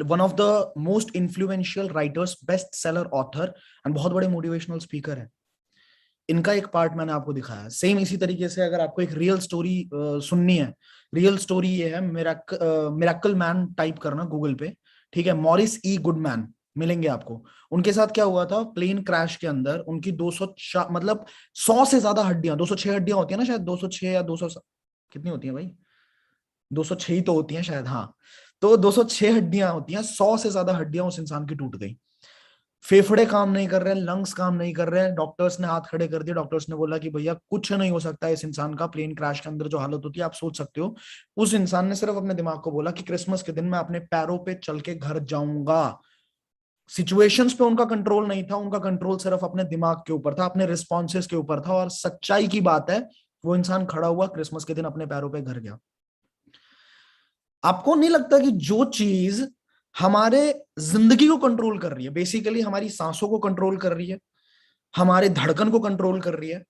A: one of the most influential writers, best seller author and बहुत बड़े मोटिवेशनल स्पीकर है। इनका एक पार्ट मैंने आपको दिखाया। सेम इसी तरीके से अगर आपको एक रियल स्टोरी सुननी है, रियल स्टोरी ये है, मिरेकल मैन टाइप करना गूगल पे, ठीक है, मॉरिस ई गुडमैन मिलेंगे आपको। उनके साथ क्या हुआ था, प्लेन क्रैश के अंदर उनकी 100 से ज्यादा हड्डियां, 206 हड्डियां होती है ना शायद, 206 या 200 कितनी होती है भाई, 206 ही तो होती हैं शायद, हाँ। तो 206 हड्डियां होती हैं, 100 से ज्यादा हड्डियां उस इंसान की टूट गई। फेफड़े काम नहीं कर रहे हैं, लंग्स काम नहीं कर रहे हैं। डॉक्टर्स ने हाथ खड़े कर दिए। डॉक्टर्स ने बोला कि भैया कुछ नहीं हो सकता है इस इंसान का। प्लेन क्रैश के अंदर जो हालत होती है आप सोच सकते हो। उस इंसान ने सिर्फ अपने दिमाग को बोला कि क्रिसमस के दिन मैं अपने पैरों पे चल के घर जाऊंगा। सिचुएशंस पे उनका कंट्रोल नहीं था, उनका कंट्रोल सिर्फ अपने दिमाग के ऊपर था, अपने रिस्पॉन्सेस के ऊपर था। और सच्चाई की बात है, वो इंसान खड़ा हुआ क्रिसमस के दिन अपने पैरों पे घर गया। आपको नहीं लगता कि जो चीज हमारे जिंदगी को कंट्रोल कर रही है, बेसिकली हमारी सांसों को कंट्रोल कर रही है, हमारे धड़कन को कंट्रोल कर रही है,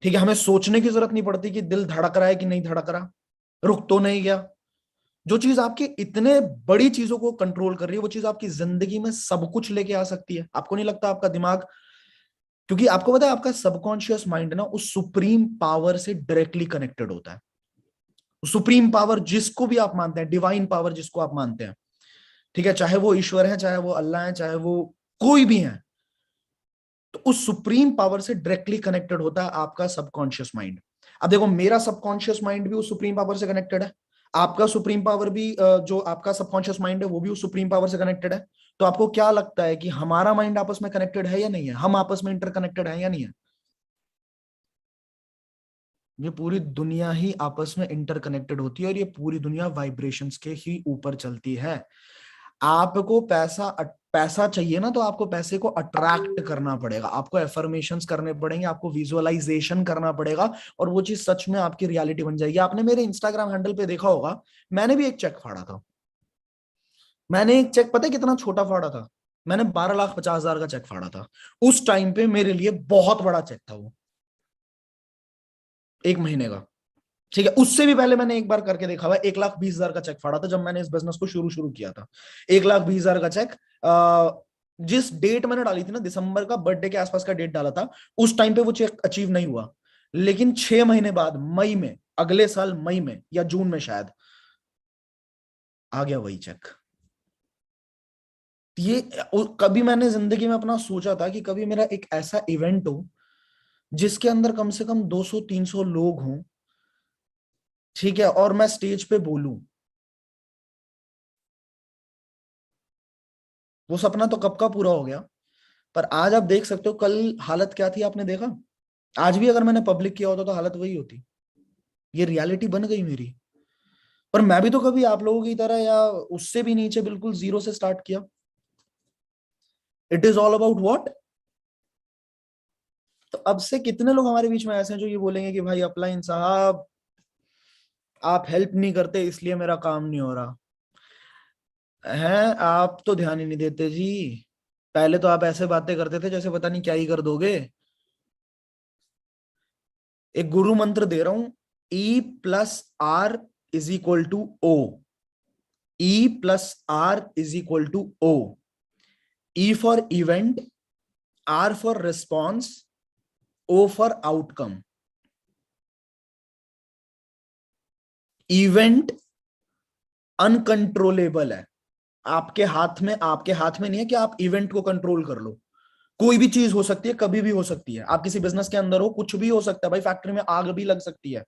A: ठीक है, हमें सोचने की जरूरत नहीं पड़ती कि दिल धड़क रहा है कि नहीं धड़क रहा, रुक तो नहीं गया। जो चीज आपकी इतने बड़ी चीजों को कंट्रोल कर रही है, वो चीज आपकी जिंदगी में सब कुछ लेके आ सकती है। आपको नहीं लगता आपका दिमाग, क्योंकि आपको पता है आपका सबकॉन्शियस माइंड ना उस सुप्रीम पावर से डायरेक्टली कनेक्टेड होता है। सुप्रीम पावर जिसको भी आप मानते हैं, डिवाइन पावर जिसको आप मानते हैं, ठीक है, चाहे वो ईश्वर है, चाहे वो अल्लाह है, चाहे वो कोई भी है, तो उस सुप्रीम पावर से डायरेक्टली कनेक्टेड होता है आपका सबकॉन्शियस माइंड। अब देखो, मेरा सबकॉन्शियस माइंड भी उस सुप्रीम पावर से कनेक्टेड है, आपका सुप्रीम पावर भी जो आपका सबकॉन्शियस माइंड है वो भी उस सुप्रीम पावर से कनेक्टेड है। तो आपको क्या लगता है कि हमारा माइंड आपस में कनेक्टेड है या नहीं है? हम आपस में इंटरकनेक्टेड है या नहीं है? ये पूरी दुनिया ही आपस में इंटरकनेक्टेड होती है और ये पूरी दुनिया वाइब्रेशंस के ही ऊपर चलती है। आपको पैसा चाहिए ना, तो आपको पैसे को अट्रैक्ट करना पड़ेगा, आपको एफर्मेशंस करने पड़ेंगे, आपको विजुअलाइजेशन करना पड़ेगा, और वो चीज सच में आपकी रियलिटी बन जाएगी। आपने मेरे इंस्टाग्राम हैंडल पे देखा होगा, मैंने भी एक चेक फाड़ा था। मैंने एक चेक, पता है कितना छोटा फाड़ा था? मैंने 12,50,000 का चेक फाड़ा था। उस टाइम पे मेरे लिए बहुत बड़ा चेक था वो, 1 महीने का। ठीक है, उससे भी पहले मैंने एक बार करके देखा हुआ, 1,20,000 का चेक फाड़ा था जब मैंने इस बिजनेस को शुरू किया था। 1,20,000 का चेक, जिस डेट मैंने डाली थी ना, दिसंबर का बर्थडे के आसपास का डेट डाला था, उस टाइम पे वो चेक अचीव नहीं हुआ। लेकिन 6 महीने बाद, मई में, अगले साल मई में या जून में शायद, आ गया वही चेक। ये कभी मैंने जिंदगी में अपना सोचा था कि कभी मेरा एक ऐसा इवेंट हो जिसके अंदर कम से कम 200-300 लोग हों, ठीक है, और मैं स्टेज पे बोलूं। वो सपना तो कब का पूरा हो गया, पर आज आप देख सकते हो कल हालत क्या थी, आपने देखा? आज भी अगर मैंने पब्लिक किया होता तो हालत वही होती। ये रियलिटी बन गई मेरी। पर मैं भी तो कभी आप लोगों की तरह या उससे भी नीचे बिल्कुल जीरो से स्टार्ट किया। It is all about what? तो अब से कितने लोग हमारे बीच में ऐसे हैं जो ये बोलेंगे कि भाई अपलाइन साहब, आप हेल्प नहीं करते इसलिए मेरा काम नहीं हो रहा है। आप तो ध्यान ही नहीं देते जी। पहले तो आप ऐसे बातें करते थे जैसे पता नहीं क्या ही कर दोगे। एक गुरु मंत्र दे रहा हूं, E+R=O। E+R=O। E for event, R for response, O for outcome. Event uncontrollable है, आपके हाथ में नहीं है कि आप इवेंट को कंट्रोल कर लो। कोई भी चीज हो सकती है, कभी भी हो सकती है। आप किसी बिजनेस के अंदर हो, कुछ भी हो सकता है भाई, फैक्ट्री में आग भी लग सकती है।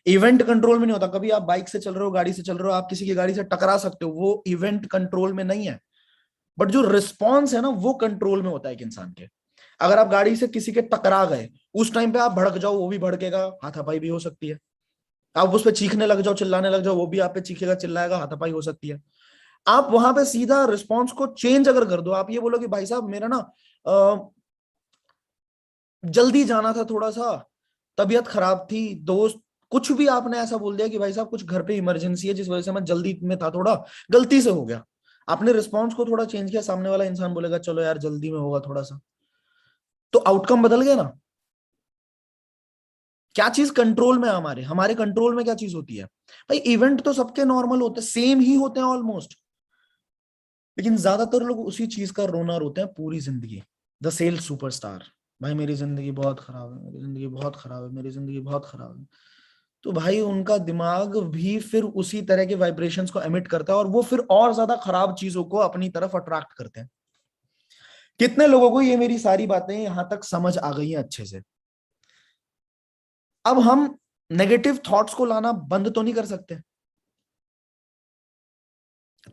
A: इवेंट कंट्रोल में नहीं होता। कभी आप बाइक से चल रहे हो, गाड़ी से चल रहे हो, आप किसी की गाड़ी से टकरा सकते हो, वो इवेंट कंट्रोल में नहीं है। बट जो रिस्पॉन्स है ना, वो कंट्रोल में होता है एक इंसान के। अगर आप गाड़ी से किसी के टकरा गए, उस टाइम पे आप भड़क जाओ, वो भी भड़केगा, हाथापाई भी हो सकती है। आप उस पर चीखने लग जाओ, चिल्लाने लग जाओ, वो भी आप पे चीखेगा, चिल्लाएगा, हाथापाई हो सकती है। आप वहां पे सीधा रिस्पॉन्स को चेंज अगर कर दो, आप ये बोलो कि भाई साहब मेरा ना जल्दी जाना था, थोड़ा सा तबीयत खराब थी, दोस्त, कुछ भी आपने ऐसा बोल दिया कि भाई साहब कुछ घर पे इमरजेंसी है जिस वजह से मैं जल्दी में था, थोड़ा गलती से हो गया, आपने रिस्पॉन्स को थोड़ा चेंज किया, सामने वाला इंसान बोलेगा चलो यार जल्दी में होगा थोड़ा सा, तो आउटकम बदल गया ना। क्या चीज कंट्रोल में है? हमारे हमारे कंट्रोल में क्या चीज होती है भाई? इवेंट तो सबके नॉर्मल होते हैं, सेम ही होते हैं ऑलमोस्ट, लेकिन ज्यादातर लोग उसी चीज का रोना रोते हैं पूरी जिंदगी। द सेल सुपरस्टार, भाई मेरी जिंदगी बहुत खराब है, मेरी जिंदगी बहुत खराब है, मेरी जिंदगी बहुत खराब है। तो भाई उनका दिमाग भी फिर उसी तरह के वाइब्रेशंस को एमिट करता है, और वो फिर और ज्यादा खराब चीजों को अपनी तरफ अट्रैक्ट करते हैं। कितने लोगों को ये मेरी सारी बातें यहां तक समझ आ गई हैं अच्छे से? अब हम नेगेटिव थॉट्स को लाना बंद तो नहीं कर सकते,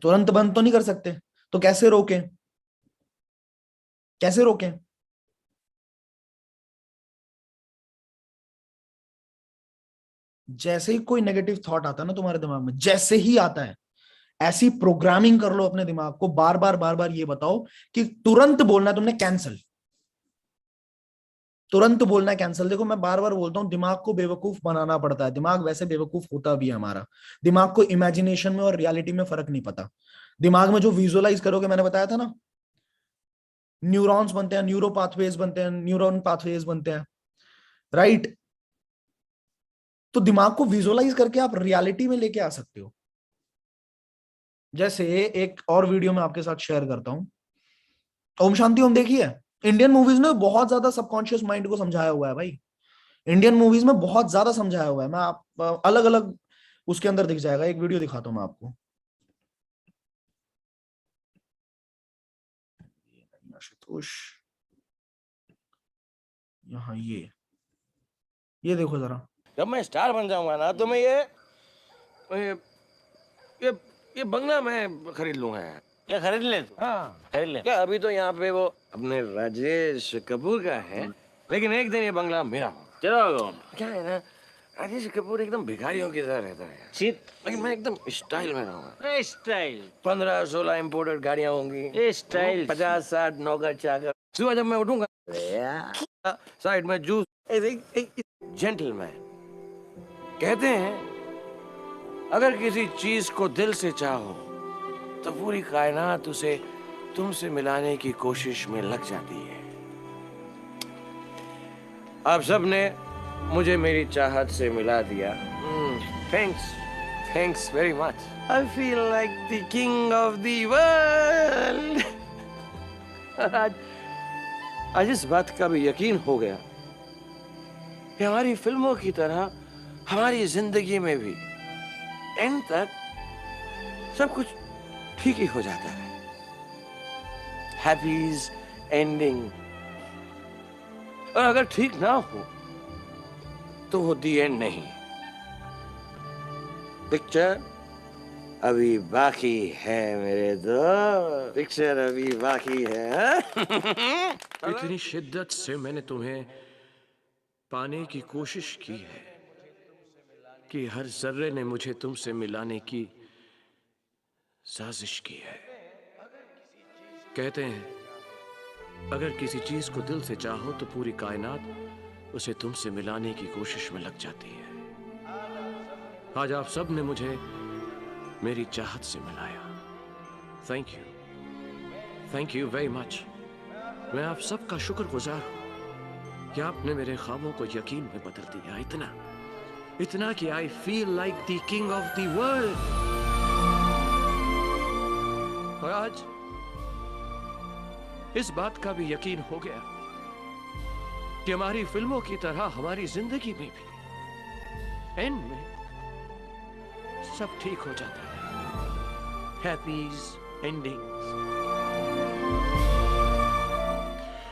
A: तुरंत बंद तो नहीं कर सकते, तो कैसे रोकें? कैसे रोकें? जैसे ही कोई नेगेटिव थॉट आता है ना तुम्हारे दिमाग में, जैसे ही आता है, ऐसी प्रोग्रामिंग कर लो अपने दिमाग को, बार बार ये बताओ कि तुरंत बोलना है तुमने कैंसिल, तुरंत बोलना है कैंसिल। देखो मैं बार बार बोलता हूं, दिमाग को बेवकूफ बनाना पड़ता है। दिमाग वैसे बेवकूफ होता भी है हमारा। दिमाग को इमेजिनेशन में और रियलिटी में फर्क नहीं पता। दिमाग में जो विजुअलाइज करोगे, मैंने बताया था ना, न्यूरॉन्स बनते हैं, न्यूरो पाथवेज बनते हैं, न्यूरॉन पाथवेज बनते हैं, राइट? तो दिमाग को विजुअलाइज करके आप रियलिटी में लेके आ सकते हो। जैसे एक और वीडियो में आपके साथ शेयर करता हूं, ओम शांति ओम देखिए। इंडियन मूवीज में बहुत ज्यादा सबकॉन्शियस माइंड को समझाया हुआ है भाई। इंडियन मूवीज में बहुत ज्यादा समझाया हुआ है। मैं आप अलग अलग उसके अंदर दिख जाएगा, एक वीडियो दिखाता हूं मैं आपको। संतोष, यहाँ ये देखो जरा।
G: जब मैं स्टार बन जाऊंगा ना तो मैं ये बंगला मैं खरीद लूंगा यार।
H: क्या खरीद ले तू?
G: हाँ
H: खरीद ले।
G: क्या अभी तो यहाँ पे वो अपने राजेश कपूर का है, लेकिन एक दिन ये बंगला मेरा होगा।
H: चलो
G: क्या है ना, राजेश कपूर एकदम भिखारियों की तरह रहता है,
H: चित
G: लेकिन मैं एकदम स्टाइल में रहूंगा।
H: स्टाइल
G: 15-16 इम्पोर्टेड गाड़ियां होंगी,
H: स्टाइल
G: 50-60 नौकर चाकर। सुबह जब मैं उठूंगा साइड में जूस। जेंटलमैन कहते हैं अगर किसी चीज को दिल से चाहो तो पूरी कायनात उसे तुमसे मिलाने की कोशिश में लग जाती है। आप सब ने मुझे मेरी चाहत से मिला दिया। Thanks very much. I feel like the king of the world. आज इस बात का भी यकीन हो गया कि हमारी फिल्मों की तरह हमारी जिंदगी में भी एंड तक सब कुछ ठीक ही हो जाता है। हैप्पीज एंडिंग। और अगर ठीक ना हो तो वो दी एंड नहीं। पिक्चर अभी बाकी है मेरे दोस्त, पिक्चर अभी बाकी है। इतनी शिद्दत से मैंने तुम्हें पाने की कोशिश की है कि हर जर्रे ने मुझे तुमसे मिलाने की साजिश की है। कहते हैं अगर किसी चीज को दिल से चाहो तो पूरी कायनात उसे तुमसे मिलाने की कोशिश में लग जाती है। आज आप सब ने मुझे मेरी चाहत से मिलाया। Thank you very much. मैं आप सबका शुक्रगुजार हूं कि आपने मेरे ख्वाबों को यकीन में बदल दिया। इतना कि I feel like the king of the world. और आज इस बात का भी यकीन हो गया कि हमारी फिल्मों की तरह हमारी जिंदगी में भी एंड में सब ठीक हो जाता है। हैप्पीज एंडिंग्स।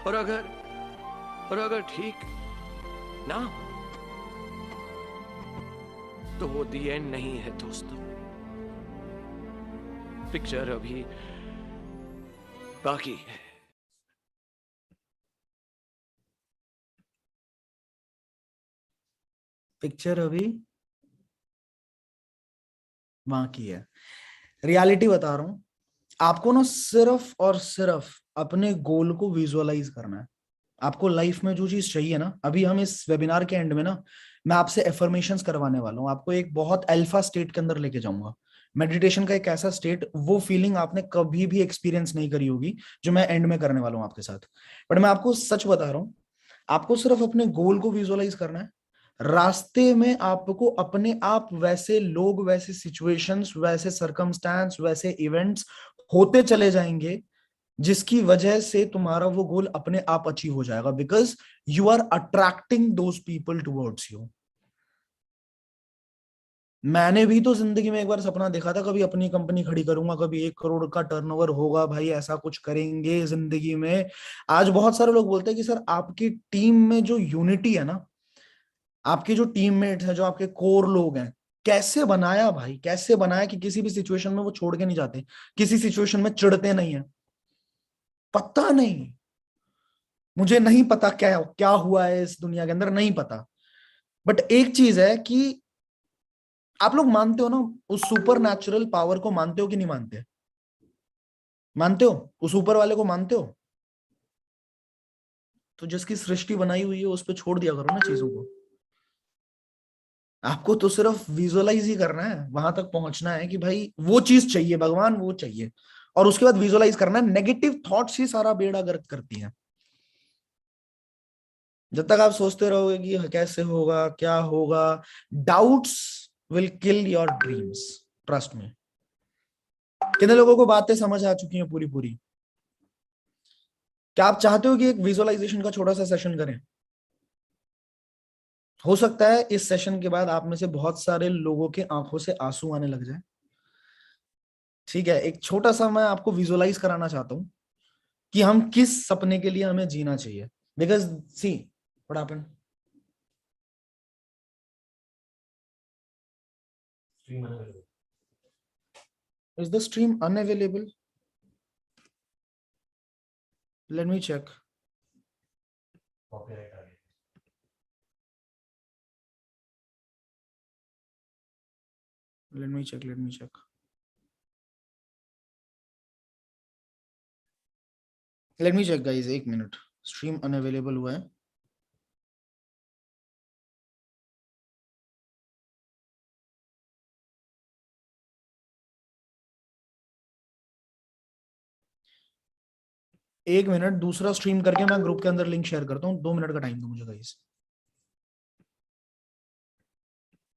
G: और अगर ठीक ना हो तो वो दी एंड नहीं है दोस्तों। पिक्चर अभी बाकी है।
A: पिक्चर अभी बाकी है। रियलिटी बता रहा हूं आपको ना, सिर्फ और सिर्फ अपने गोल को विजुअलाइज करना है। आपको लाइफ में जो चीज चाहिए ना, अभी हम इस वेबिनार के एंड में ना मैं आपसे एफर्मेशंस करवाने वाला हूं। आपको एक बहुत अल्फा स्टेट के अंदर लेके जाऊंगा। मेडिटेशन का एक ऐसा स्टेट, वो फीलिंग आपने कभी भी एक्सपीरियंस नहीं करी होगी, जो मैं एंड में करने वाला हूं आपके साथ। बट मैं आपको सच बता रहा हूं, आपको सिर्फ अपने गोल को विजुअलाइज करना है। रास्ते में आपको अपने आप वैसे लोग, वैसे सिचुएशंस, वैसे सर्कमस्टांस, वैसे इवेंट्स होते चले जाएंगे जिसकी वजह से तुम्हारा वो गोल अपने आप अचीव हो जाएगा, because you are attracting those people towards you. मैंने भी तो जिंदगी में एक बार सपना देखा था, कभी अपनी कंपनी खड़ी करूंगा, कभी 1 करोड़ का टर्नओवर होगा, भाई ऐसा कुछ करेंगे जिंदगी में। आज बहुत सारे लोग बोलते हैं कि सर आपकी टीम में जो यूनिटी है ना, आपके जो टीममेट्स हैं, जो आपके कोर लोग हैं, कैसे बनाया भाई, कैसे बनाया कि किसी भी सिचुएशन में वो छोड़ के नहीं जाते, किसी सिचुएशन में चिढ़ते नहीं है। पता नहीं, मुझे नहीं पता क्या हुआ है इस दुनिया के अंदर, नहीं पता। बट एक चीज है कि आप लोग मानते हो ना उस सुपर नेचुरल पावर को, मानते हो कि नहीं मानते? मानते हो उस ऊपर वाले को, मानते हो? तो जिसकी सृष्टि बनाई हुई है उस पर छोड़ दिया करो ना चीजों को। आपको तो सिर्फ विजुअलाइज ही करना है, वहां तक पहुंचना है कि भाई वो चीज चाहिए, भगवान वो चाहिए, और उसके बाद विजुअलाइज करना है। नेगेटिव थॉट्स ही सारा बेड़ा गर्क करती हैं। जब तक आप सोचते रहोगे कि कैसे होगा, क्या होगा, doubts will kill your dreams. Trust में। कितने लोगों को बातें समझ आ चुकी हैं पूरी पूरी? क्या आप चाहते हो कि एक विजुअलाइजेशन का छोटा सा सेशन करें? हो सकता है इस सेशन के बाद आप में से बहुत सारे लोगों के आंखों से आंसू आने लग जाए। ठीक है, एक छोटा सा मैं आपको विजुअलाइज कराना चाहता हूं कि हम किस सपने के लिए हमें जीना चाहिए. Because see what happened, is the stream unavailable? Let me check. Let me check. Let me check guys, एक मिनट. Stream unavailable हुआ है. एक मिनट, दूसरा स्ट्रीम करके मैं ग्रुप के अंदर लिंक शेयर करता हूँ. 2 मिनट का टाइम दो मुझे गाइस.